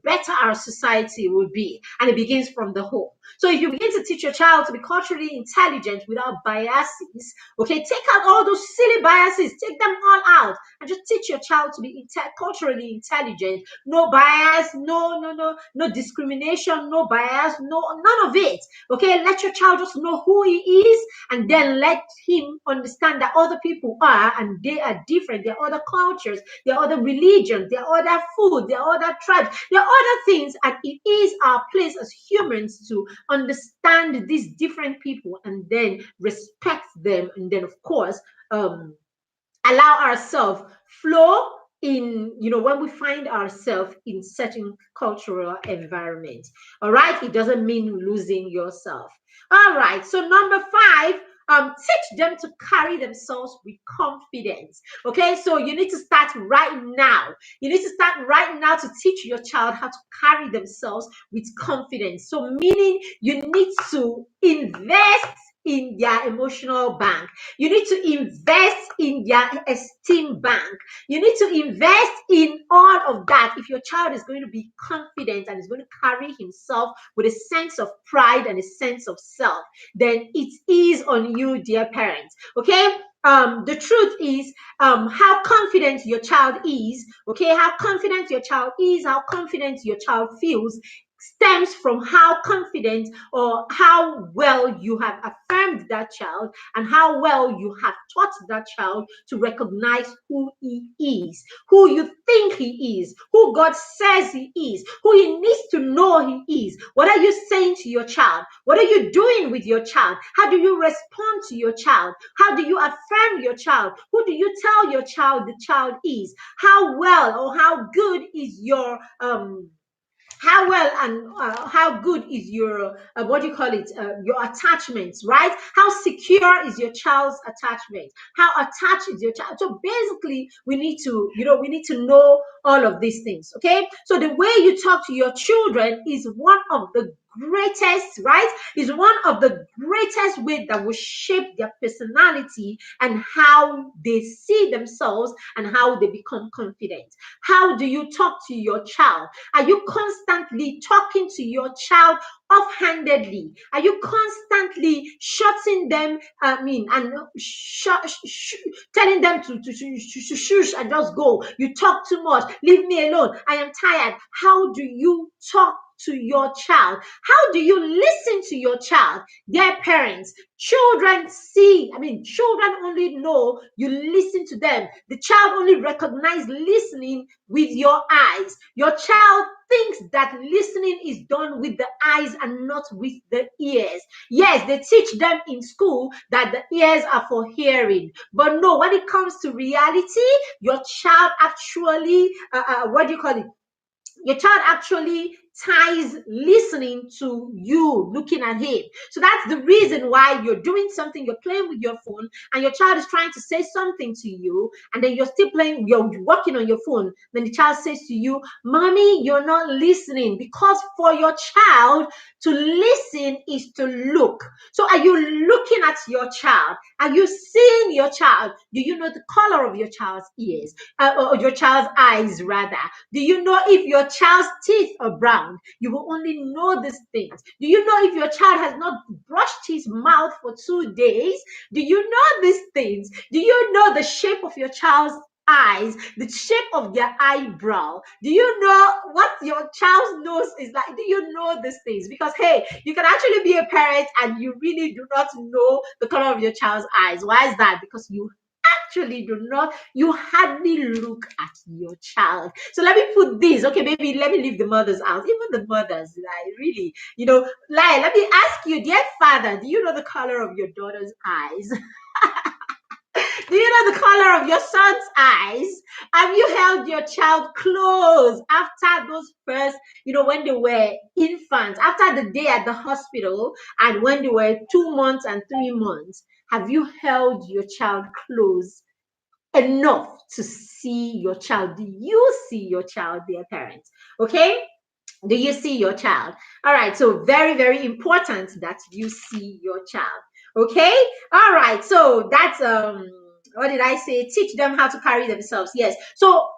better our society will be, and it begins from the home. So if you begin to teach your child to be culturally intelligent without biases, okay, take out all those silly biases, take them all out, and just teach your child to be culturally intelligent. No bias, no discrimination, no bias, none of it. Okay, let your child just know who he is, and then let him understand that other people are, and they are different. There are other cultures, there are other religions, there are other food, there are other tribes, there are other things, and it is our place as humans to understand these different people and then respect them, and then of course allow ourselves flow in, when we find ourselves in certain cultural environment. All right, it doesn't mean losing yourself. All right, so number 5, teach them to carry themselves with confidence. Okay, so you need to start right now. You need to start right now to teach your child how to carry themselves with confidence. So meaning you need to invest in their emotional bank. You need to invest in their esteem bank. You need to invest in all of that. If your child is going to be confident and is going to carry himself with a sense of pride and a sense of self, then it is on you, dear parents. Okay? The truth is, how confident your child is, okay, how confident your child is, how confident your child feels, stems from how confident or how well you have affirmed that child, and how well you have taught that child to recognize who he is, who you think he is, who God says he is, who he needs to know he is. What are you saying to your child? What are you doing with your child? How do you respond to your child? How do you affirm your child? Who do you tell your child the child is? How well or how good is your how well and how good is your your attachments, right? How secure is your child's attachment? How attached is your child? So basically we need to know all of these things. Okay, so the way you talk to your children is one of the greatest, right, is one of the greatest ways that will shape their personality and how they see themselves and how they become confident. How do you talk to your child? Are you constantly talking to your child offhandedly? Are you constantly shutting them, and telling them to shush and just go? You talk too much. Leave me alone. I am tired. How do you talk to your child? How do you listen to your child? Their parents, children children only know you listen to them. The child only recognizes listening with your eyes. Your child thinks that listening is done with the eyes and not with the ears. Yes, they teach them in school that the ears are for hearing, but no, when it comes to reality, your child actually your child actually ties listening to you looking at him. So that's the reason why you're doing something, you're playing with your phone, and your child is trying to say something to you, and then you're still playing, you're working on your phone. Then the child says to you, "Mommy, you're not listening," because for your child to listen is to look. So are you looking at your child? Are you seeing your child? Do you know the color of your child's ears, or your child's eyes rather? Do you know if your child's teeth are brown? You will only know these things. Do you know if your child has not brushed his mouth for 2 days? Do you know these things? Do you know the shape of your child's eyes, the shape of their eyebrow. Do you know what your child's nose is like? Do you know these things? Because hey, you can actually be a parent and you really do not know the color of your child's eyes. Why is that? Because you actually do not, you hardly look at your child. So let me put this, okay, maybe let me leave the mothers out. Even the mothers, like really, like, let me ask you, dear father, do you know the color of your daughter's eyes? Do you know the color of your son's eyes? Have you held your child close after those first, when they were infants, after the day at the hospital, and when they were 2 months and 3 months? Have you held your child close enough to see your child? Do you see your child, dear parents? Okay? Do you see your child? All right, so very, very important that you see your child. Okay? All right, so that's what did I say? Teach them how to carry themselves. Yes. So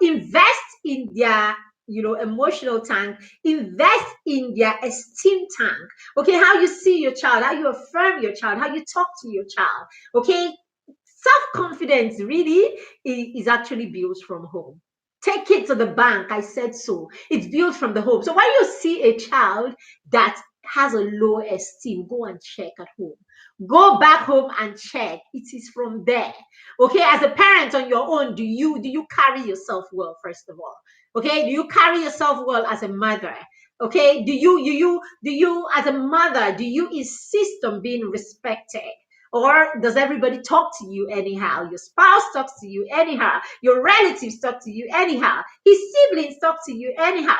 invest in their emotional tank, invest in their esteem tank. Okay, how you see your child, how you affirm your child, how you talk to your child. Okay, self-confidence really is actually built from home. Take it to the bank. I said so. It's built from the home. So when you see a child that has a low esteem, go and check at home. Go back home and check. It is from there. Okay, as a parent on your own, do you carry yourself well, first of all? Okay, do you carry yourself well as a mother? Okay, do you as a mother, do you insist on being respected? Or does everybody talk to you anyhow? Your spouse talks to you anyhow. Your relatives talk to you anyhow. His siblings talk to you anyhow.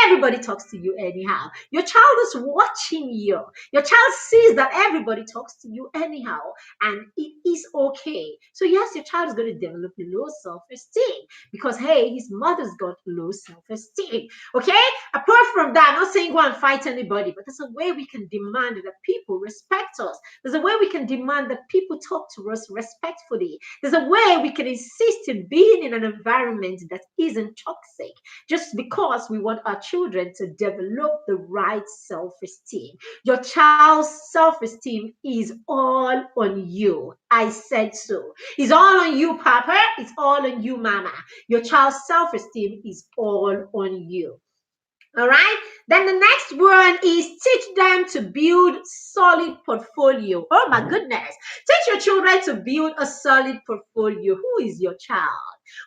Everybody talks to you anyhow. Your child is watching you. Your child sees that everybody talks to you anyhow, and it is okay. So yes, your child is going to develop low self-esteem because hey, his mother's got low self-esteem. Okay? Apart from that, I'm not saying go and fight anybody, but there's a way we can demand that people respect us. There's a way we can demand that people talk to us respectfully. There's a way we can insist in being in an environment that isn't toxic just because we want our children to develop the right self-esteem. Your child's self-esteem is all on you. I said so. It's all on you, Papa. It's all on you, Mama. Your child's self-esteem is all on you. All right. Then the next one is teach them to build solid portfolio. Oh my goodness. Teach your children to build a solid portfolio. Who is your child?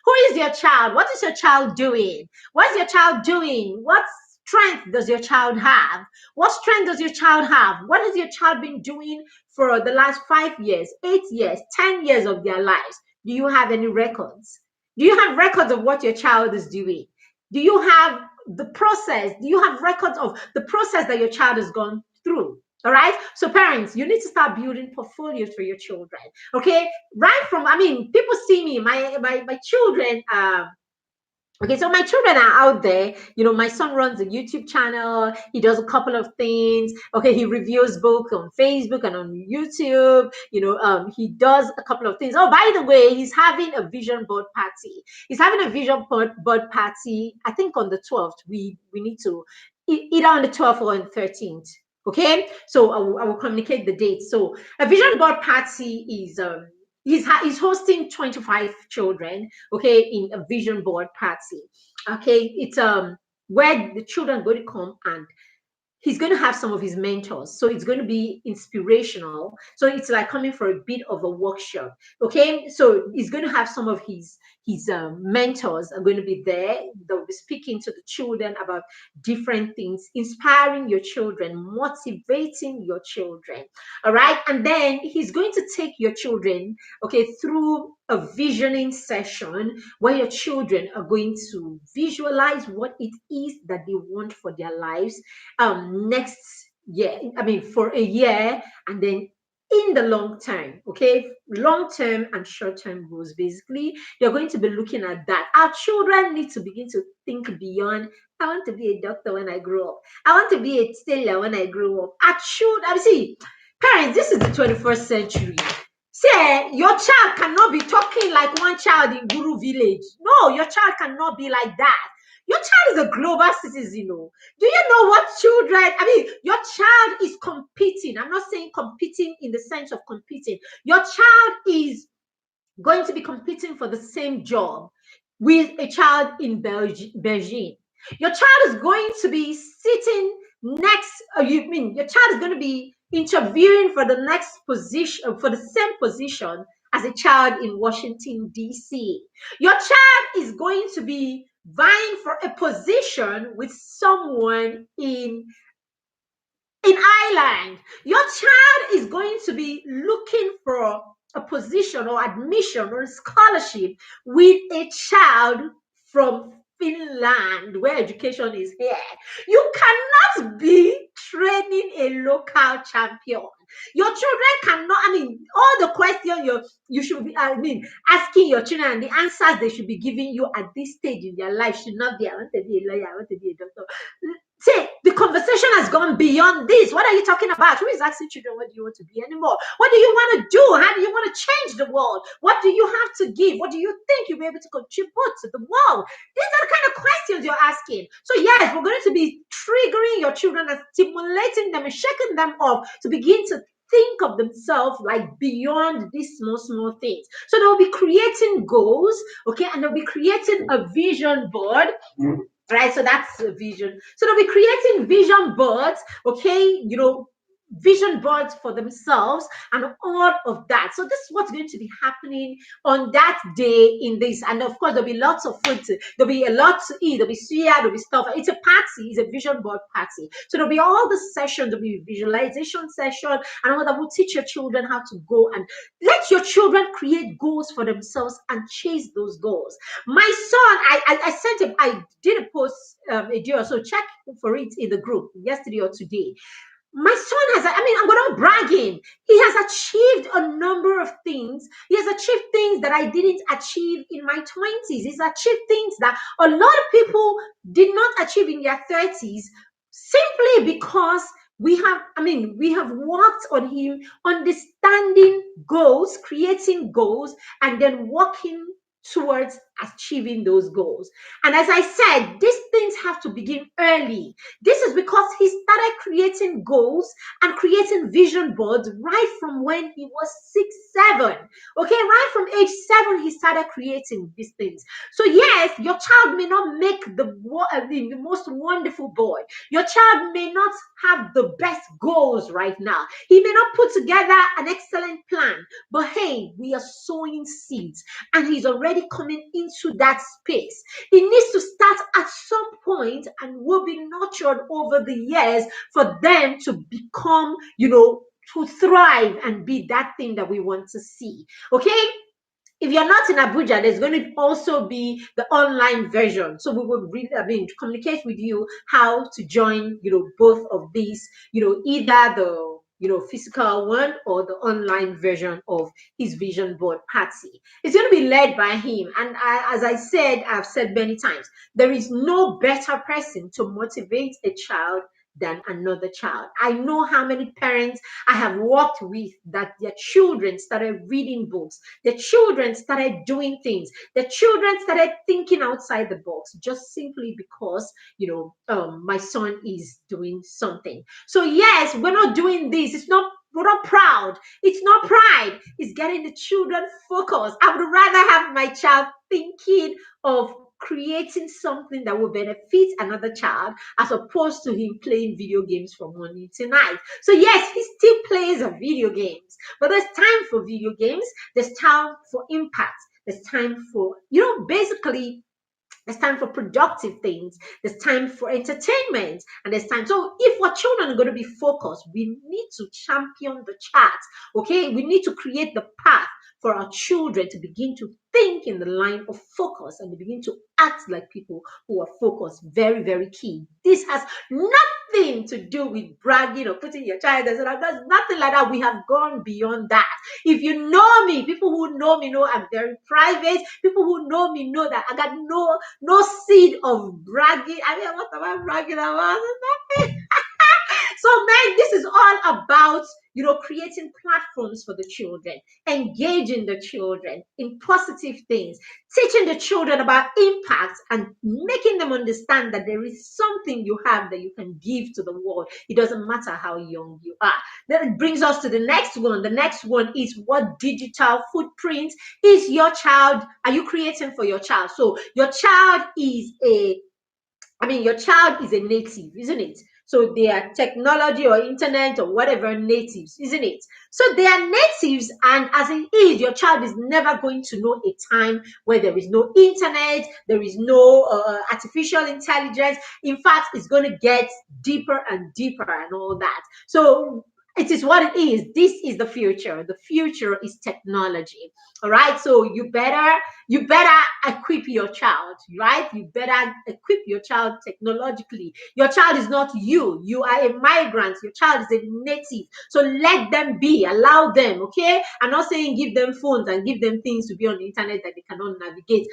Who is your child? What is your child doing? What's your child doing? What strength does your child have? What strength does your child have? What has your child been doing for the last 5 years, 8 years, 10 years of their lives? Do you have any records? Do you have records of what your child is doing? Do you have the process? Do you have records of the process that your child has gone through? All right. So parents, you need to start building portfolios for your children. Okay. Right from, people see me, my children, okay, so my children are out there. My son runs a YouTube channel. He does a couple of things. Okay, he reviews books on Facebook and on YouTube. He does a couple of things. Oh, by the way, he's having a vision board party. He's having a vision board party. I think on the 12th. We need to either on the 12th or on the 13th. Okay, so I will communicate the date. So a vision board party is he's hosting 25 children, okay, in a vision board party. Okay, it's where the children go to come, and he's going to have some of his mentors, so it's going to be inspirational. So it's like coming for a bit of a workshop. Okay, so he's going to have some of his mentors are going to be there. They'll be speaking to the children about different things, inspiring your children, motivating your children. All right, and then he's going to take your children, okay, through a visioning session where your children are going to visualize what it is that they want for their lives next year, for a year, and then in the long term. Okay, long term and short term goals. Basically, you're going to be looking at that. Our children need to begin to think beyond. I want to be a doctor when I grow up. I want to be a tailor when I grow up. See, parents, this is the 21st century. Say, your child cannot be talking like one child in Guru village. No, your child cannot be like that. Your child is a global citizen. Do you know what children? Your child is competing. I'm not saying competing in the sense of competing. Your child is going to be competing for the same job with a child in Beijing. Your child is going to be sitting next, you mean your child is going to be interviewing for the next position, for the same position as a child in Washington, D.C. Your child is going to be vying for a position with someone in Ireland. Your child is going to be looking for a position or admission or a scholarship with a child from Finland, where education is here. You cannot be training a local champion. Your children cannot, I mean, all the questions you should be, I mean, asking your children and the answers they should be giving you at this stage in their life should not be, I want to be a lawyer, I want to be a doctor. See, the conversation has gone beyond this. What are you talking about? Who is asking children, what do you want to be anymore? What do you want to do? How do you want to change the world? What do you have to give? What do you think you'll be able to contribute to the world? These are the kind of questions you're asking. So yes, we're going to be triggering your children and stimulating them and shaking them up to begin to think of themselves like beyond these small things. So they'll be creating goals, okay, and they'll be creating a vision board. Right, so that's a vision. So they'll be creating vision boards, okay, vision boards for themselves and all of that. So this is what's going to be happening on that day in this. And of course, there'll be lots of food. There'll be a lot to eat. There'll be suya, there'll be stuff. It's a party. It's a vision board party. So there'll be all the sessions. There'll be visualization session and all that will teach your children how to go and let your children create goals for themselves and chase those goals. My son, I sent him, I did a post a day or so, check for it in the group yesterday or today. My son has, I mean, I'm going to brag him. He has achieved a number of things. He has achieved things that I didn't achieve in my 20s. He's achieved things that a lot of people did not achieve in their 30s simply because we have worked on him understanding goals, creating goals, and then working towards achieving those goals. And as I said, these things have to begin early. This is because he started creating goals and creating vision boards right from when he was 6, 7. Okay, right from age 7, he started creating these things. So yes, your child may not make the most wonderful boy. Your child may not have the best goals right now. He may not put together an excellent plan. But hey, we are sowing seeds and he's already coming into that space. He needs to start at some point and will be nurtured over the years for them to become, to thrive and be that thing that we want to see. Okay? If you're not in Abuja, there's going to also be the online version. So we will communicate with you how to join, both of these, either the physical one or the online version of his vision board party. It's going to be led by him. And as I've said many times, there is no better person to motivate a child than another child. I know how many parents I have worked with that their children started reading books, their children started doing things, their children started thinking outside the box just simply because, my son is doing something. So yes, we're not doing this. We're not proud. It's not pride. It's getting the children focused. I would rather have my child thinking of creating something that will benefit another child as opposed to him playing video games from morning to night. So yes, he still plays video games, but there's time for video games. There's time for impact. There's time for, basically there's time for productive things. There's time for entertainment. And there's time. So if our children are going to be focused, we need to champion the chat. Okay. We need to create the path for our children to begin to think in the line of focus and to begin to act like people who are focused. Very, very key. This has nothing to do with bragging or putting your child as there's nothing like that. We have gone beyond that. If you know me, people who know me know I'm very private. People who know me know that I got no seed of bragging. I mean, what am I bragging about? Nothing. So, man, this is all about, creating platforms for the children, engaging the children in positive things, teaching the children about impact, and making them understand that there is something you have that you can give to the world. It doesn't matter how young you are. That brings us to the next one. The next one is, what digital footprint is your child? Are you creating for your child? So your child is your child is a native, isn't it? So they are technology or internet or whatever natives, isn't it? So they are natives, and as it is, your child is never going to know a time where there is no internet, there is no artificial intelligence. In fact, it's going to get deeper and deeper and all that. So it is what it is. This is the future. The future is technology. All right. So you better equip your child, right? You better equip your child technologically. Your child is not you. You are a migrant. Your child is a native. So let them be. Allow them. Okay. I'm not saying give them phones and give them things to be on the internet that they cannot navigate.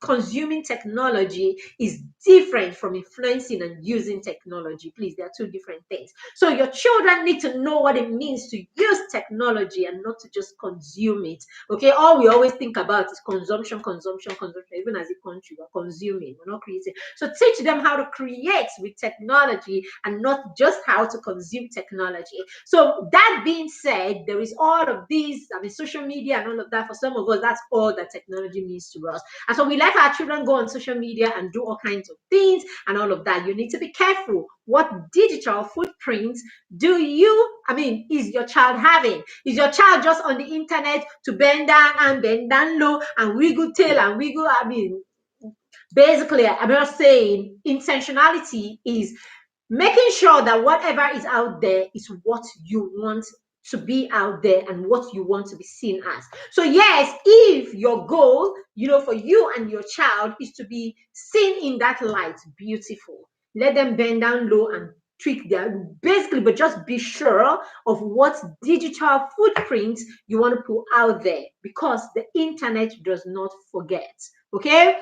Consuming technology is different from influencing and using technology. Please, they are two different things. So your children need to know what it means to use technology and not to just consume it. Okay, all we always think about is consumption, consumption, consumption. Even as a country, we're consuming, we're not creating. So teach them how to create with technology and not just how to consume technology. So that being said, there is all of these, social media and all of that. For some of us, that's all that technology means to us. And so we let our children go on social media and do all kinds of things and all of that. You need to be careful. What digital footprints is your child having? Is your child just on the internet to bend down and bend down low and wiggle tail and wiggle? Basically, I'm just saying intentionality is making sure that whatever is out there is what you want to be out there and what you want to be seen as. So yes, if your goal, for you and your child is to be seen in that light, beautiful. Let them bend down low and tweak their basically, but just be sure of what digital footprints you want to put out there, because the internet does not forget. Okay,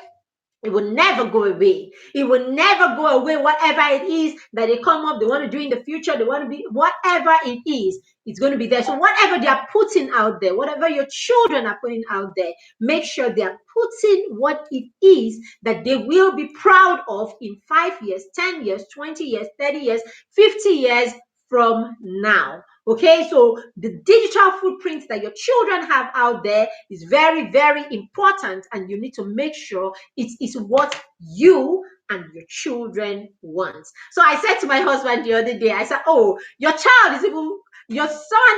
it will never go away. It will never go away. Whatever it is that they come up, they want to do in the future, they want to be, whatever it is, it's going to be there. So whatever they are putting out there, whatever your children are putting out there, make sure they are putting what it is that they will be proud of in 5 years, 10 years, 20 years, 30 years, 50 years from now. Okay, so the digital footprint that your children have out there is very, very important, and you need to make sure it is what you and your children want. So I said to my husband the other day, I said, "Oh, your son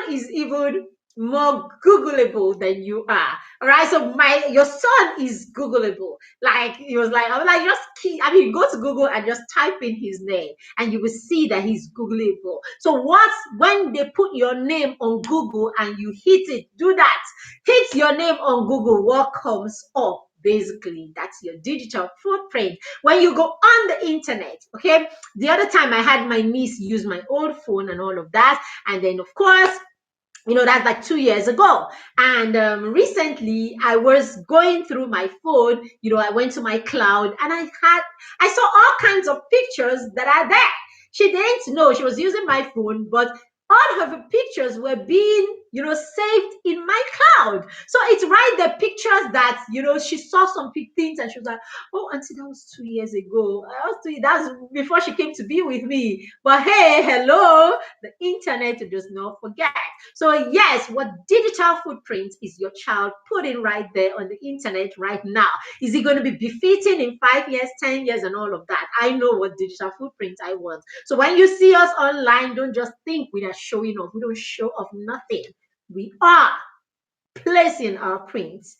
is even more Googleable than you are." All right. So your son is Googleable. Like, he was like, I was like, go to Google and just type in his name and you will see that he's Googleable. So when they put your name on Google and you hit it, do that. Hit your name on Google, what comes up? Basically, that's your digital footprint. When you go on the internet, okay? The other time I had my niece use my old phone and all of that. And then, of course, that's like 2 years ago. And recently I was going through my phone, I went to my cloud and I saw all kinds of pictures that are there. She didn't know she was using my phone, but all of her pictures were being, saved in my cloud. So it's right the pictures that, she saw some things and she was like, "Oh, auntie, that was 2 years ago. That's before she came to be with me." But hey, hello, the internet does not forget. So yes, what digital footprint is your child putting right there on the internet right now? Is it going to be befitting in 5 years, 10 years, and all of that? I know what digital footprint I want. So when you see us online, don't just think we are showing off. We don't show off nothing. We are placing our prints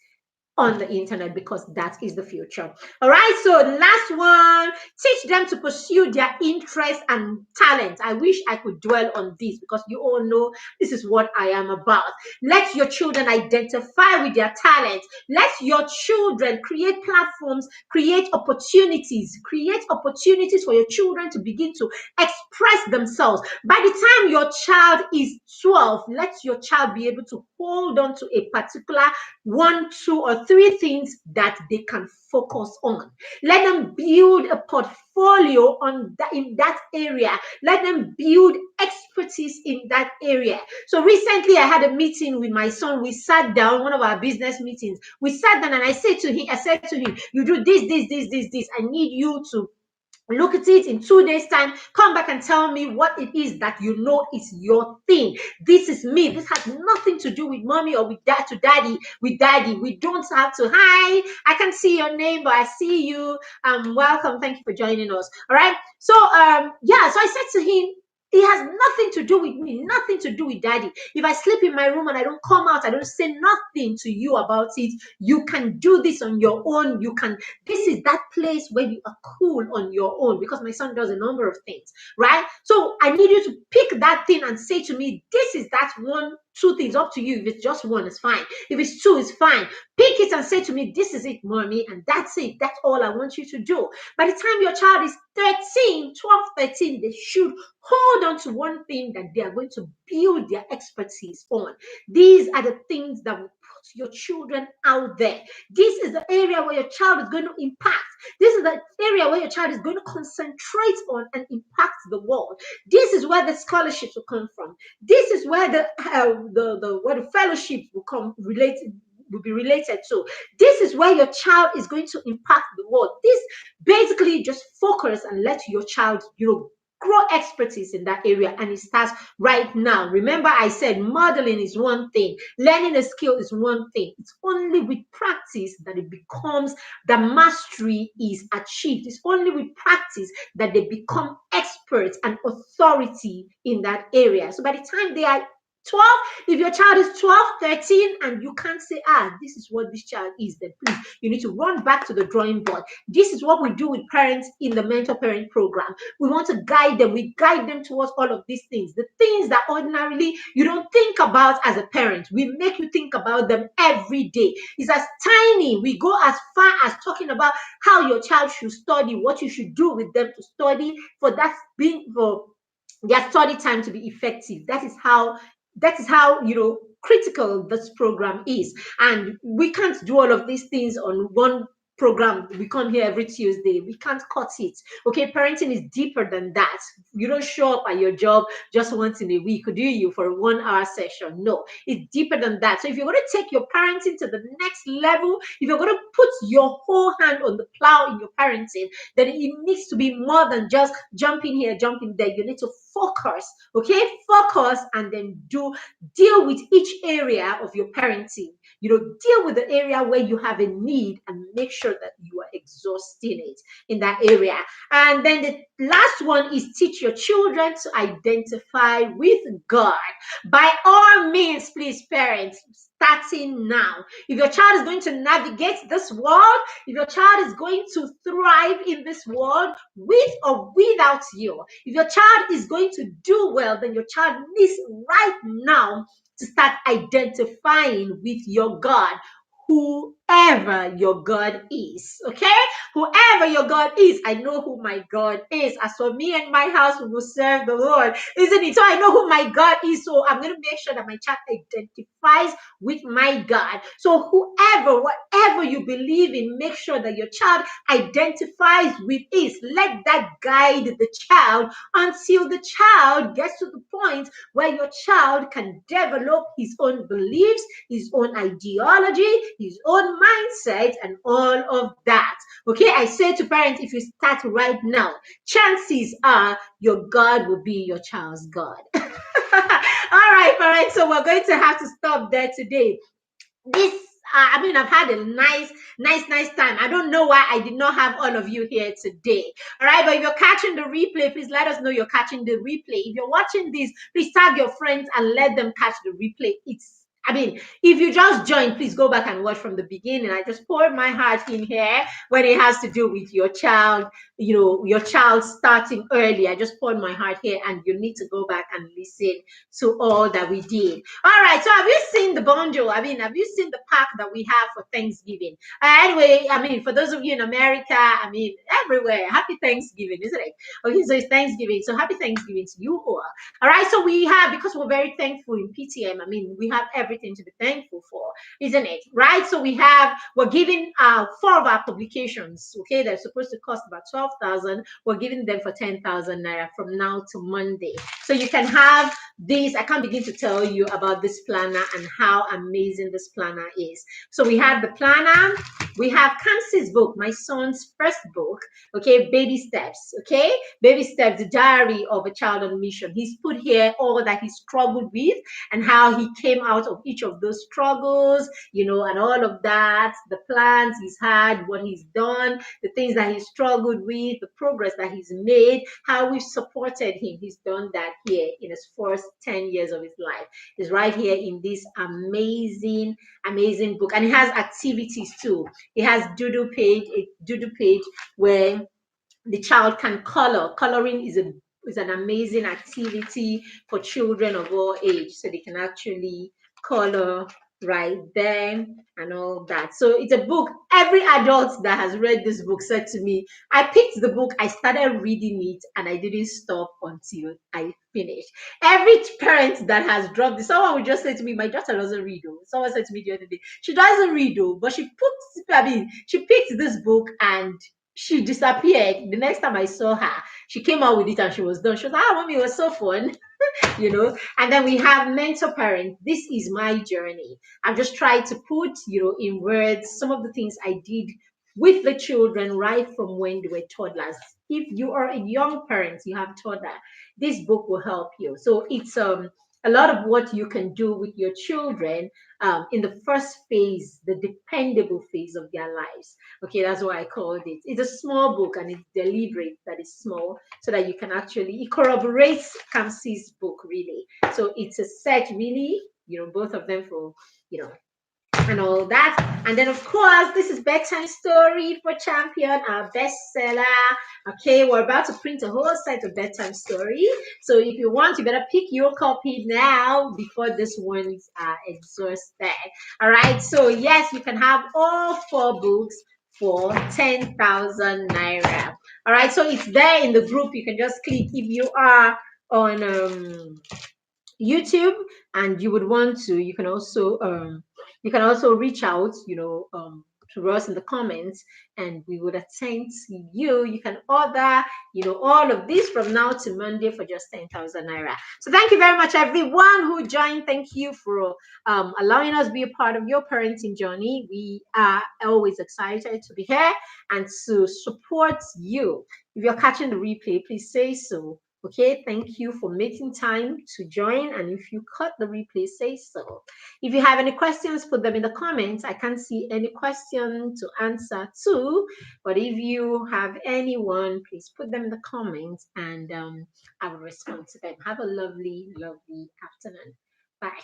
on the internet, because that is the future. All right, so last one, teach them to pursue their interests and talents. I wish I could dwell on this, because you all know this is what I am about. Let your children identify with their talents. Let your children create platforms, create opportunities for your children to begin to express themselves. By the time your child is 12, let your child be able to hold on to a particular 1, 2, or three things that they can focus on. Let them build a portfolio on that, in that area. Let them build expertise in that area. So recently I had a meeting with my son. We sat down, one of our business meetings. We sat down and I said to him, you do this. I need you to look at it in 2 days' time. Come back and tell me what it is that you know is your thing. This is me. This has nothing to do with mommy or with dad to daddy. With daddy, we don't have to. Hi, I can see your name, but I see you. Welcome. Thank you for joining us. All right. So yeah. So I said to him, it has nothing to do with me, nothing to do with daddy. If I sleep in my room and I don't come out, I don't say nothing to you about it. You can do this on your own. You can. This is that place where you are cool on your own, because my son does a number of things, right? So I need you to pick that thing and say to me, this is that one, two things. Up to you. If it's just one, it's fine. If it's two, it's fine. Pick it and say to me, this is it, mommy, and that's it. That's all I want you to do. By the time your child is 13, 12, 13, they should hold on to one thing that they are going to build their expertise on. These are the things that will put your children out there. This is the area where your child is going to impact. This is the area where your child is going to concentrate on and impact the world. This is where the scholarships will come from. This is where the fellowships will be related to. This is where your child is going to impact the world. This basically just focus and let your child, grow expertise in that area, and it starts right now. Remember, I said modeling is one thing, learning a skill is one thing. It's only with practice that it becomes, the mastery is achieved. It's only with practice that they become experts and authority in that area. So by the time they are 12, if your child is 12, 13, and you can't say, this is what this child is, then please, you need to run back to the drawing board. This is what we do with parents in the mentor parent program. We want to guide them. We guide them towards all of these things. The things that ordinarily you don't think about as a parent, we make you think about them every day. It's as tiny. We go as far as talking about how your child should study, what you should do with them to study, for their study time to be effective. That is how critical this program is. And we can't do all of these things on one program. We come here every Tuesday. We can't cut it. Okay, parenting is deeper than that. You don't show up at your job just once in a week, do you, for a 1-hour session? No, it's deeper than that. So if you're going to take your parenting to the next level, if you're going to put your whole hand on the plow in your parenting, then it needs to be more than just jumping here, jumping there. You need to focus, okay? Focus, and then deal with each area of your parenting. Deal with the area where you have a need and make sure that you are exhausting it in that area. And then the last one is teach your children to identify with God. By all means, please, parents, starting now. If your child is going to navigate this world, if your child is going to thrive in this world with or without you, if your child is going to do well, then your child needs right now to start identifying with your God, whoever your God is. Okay? Whoever your God is, I know who my God is. As for me and my house, we will serve the Lord, isn't it? So I know who my God is. So I'm going to make sure that my child identifies with my God. So whatever you believe in, make sure that your child identifies with it. Let that guide the child until the child gets to the point where your child can develop his own beliefs, his own ideology, his own mindset, and all of that. Okay, I say to parents, if you start right now, chances are your God will be your child's God. All right, parents, so we're going to have to stop there today. I've had a nice time. I don't know why I did not have all of you here today. All right, but if you're catching the replay, please let us know you're catching the replay. If you're watching this, please tag your friends and let them catch the replay. If you just joined, please go back and watch from the beginning. I just poured my heart in here when it has to do with your child, your child starting early. I just poured my heart here, and you need to go back and listen to all that we did. All right, so have you seen the bundle? Have you seen the pack that we have for Thanksgiving? Anyway, for those of you in America, everywhere, happy Thanksgiving, isn't it? Okay, so it's Thanksgiving. So happy Thanksgiving to you all. All right, so we have, because we're very thankful in PTM, we have everything everything to be thankful for, isn't it? Right? So we're giving 4 of our publications, okay, they're supposed to cost about 12,000. We're giving them for 10,000 naira from now to Monday. So you can have this. I can't begin to tell you about this planner and how amazing this planner is. So we have the planner, we have Kamsi's book, my son's first book, okay, Baby Steps, okay, Baby Steps, the diary of a child on mission. He's put here all that he struggled with and how he came out of each of those struggles, and all of that, the plans he's had, what he's done, the things that he struggled with, the progress that he's made, how we've supported him. He's done that here in his first 10 years of his life. It's right here in this amazing book. And it has activities too. It has a doodle page where the child can color. Coloring is an amazing activity for children of all age, so they can actually color right there and all that. So it's a book. Every adult that has read this book said to me, I picked the book, I started reading it, and I didn't stop until I finished. Every parent that has dropped this, someone would just say to me, my daughter doesn't read. Oh, someone said to me the other day, she doesn't read, oh, but she picked this book and she disappeared. The next time I saw her, she came out with it and she was done. She was like, mommy, it was so fun. And then we have mentor parent. This is my journey. I've just tried to put, in words some of the things I did with the children right from when they were toddlers. If you are a young parent, you have toddler, this book will help you. So it's a lot of what you can do with your children in the first phase, the dependable phase of their lives. Okay, that's why I called it. It's a small book and it's deliberate that it's small so that you can actually, it corroborates Kamsi's book really. So it's a set really, both of them for, and all that. And then, of course, this is Bedtime Story for Champion, our bestseller. Okay, we're about to print a whole set of bedtime story. So if you want, you better pick your copy now before this one's exhausted. All right, so yes, you can have all 4 books for 10,000 naira. All right, so it's there in the group. You can just click if you are on YouTube and you would want to, you can also reach out, to us in the comments and we would attend to you. You can order, all of this from now to Monday for just 10,000 naira. So thank you very much, everyone who joined. Thank you for allowing us be a part of your parenting journey. We are always excited to be here and to support you. If you're catching the replay, please say so. Okay, thank you for making time to join. And if you caught the replay, say so. If you have any questions, put them in the comments. I can't see any question to answer to, but if you have anyone, please put them in the comments and I will respond to them. Have a lovely, lovely afternoon. Bye.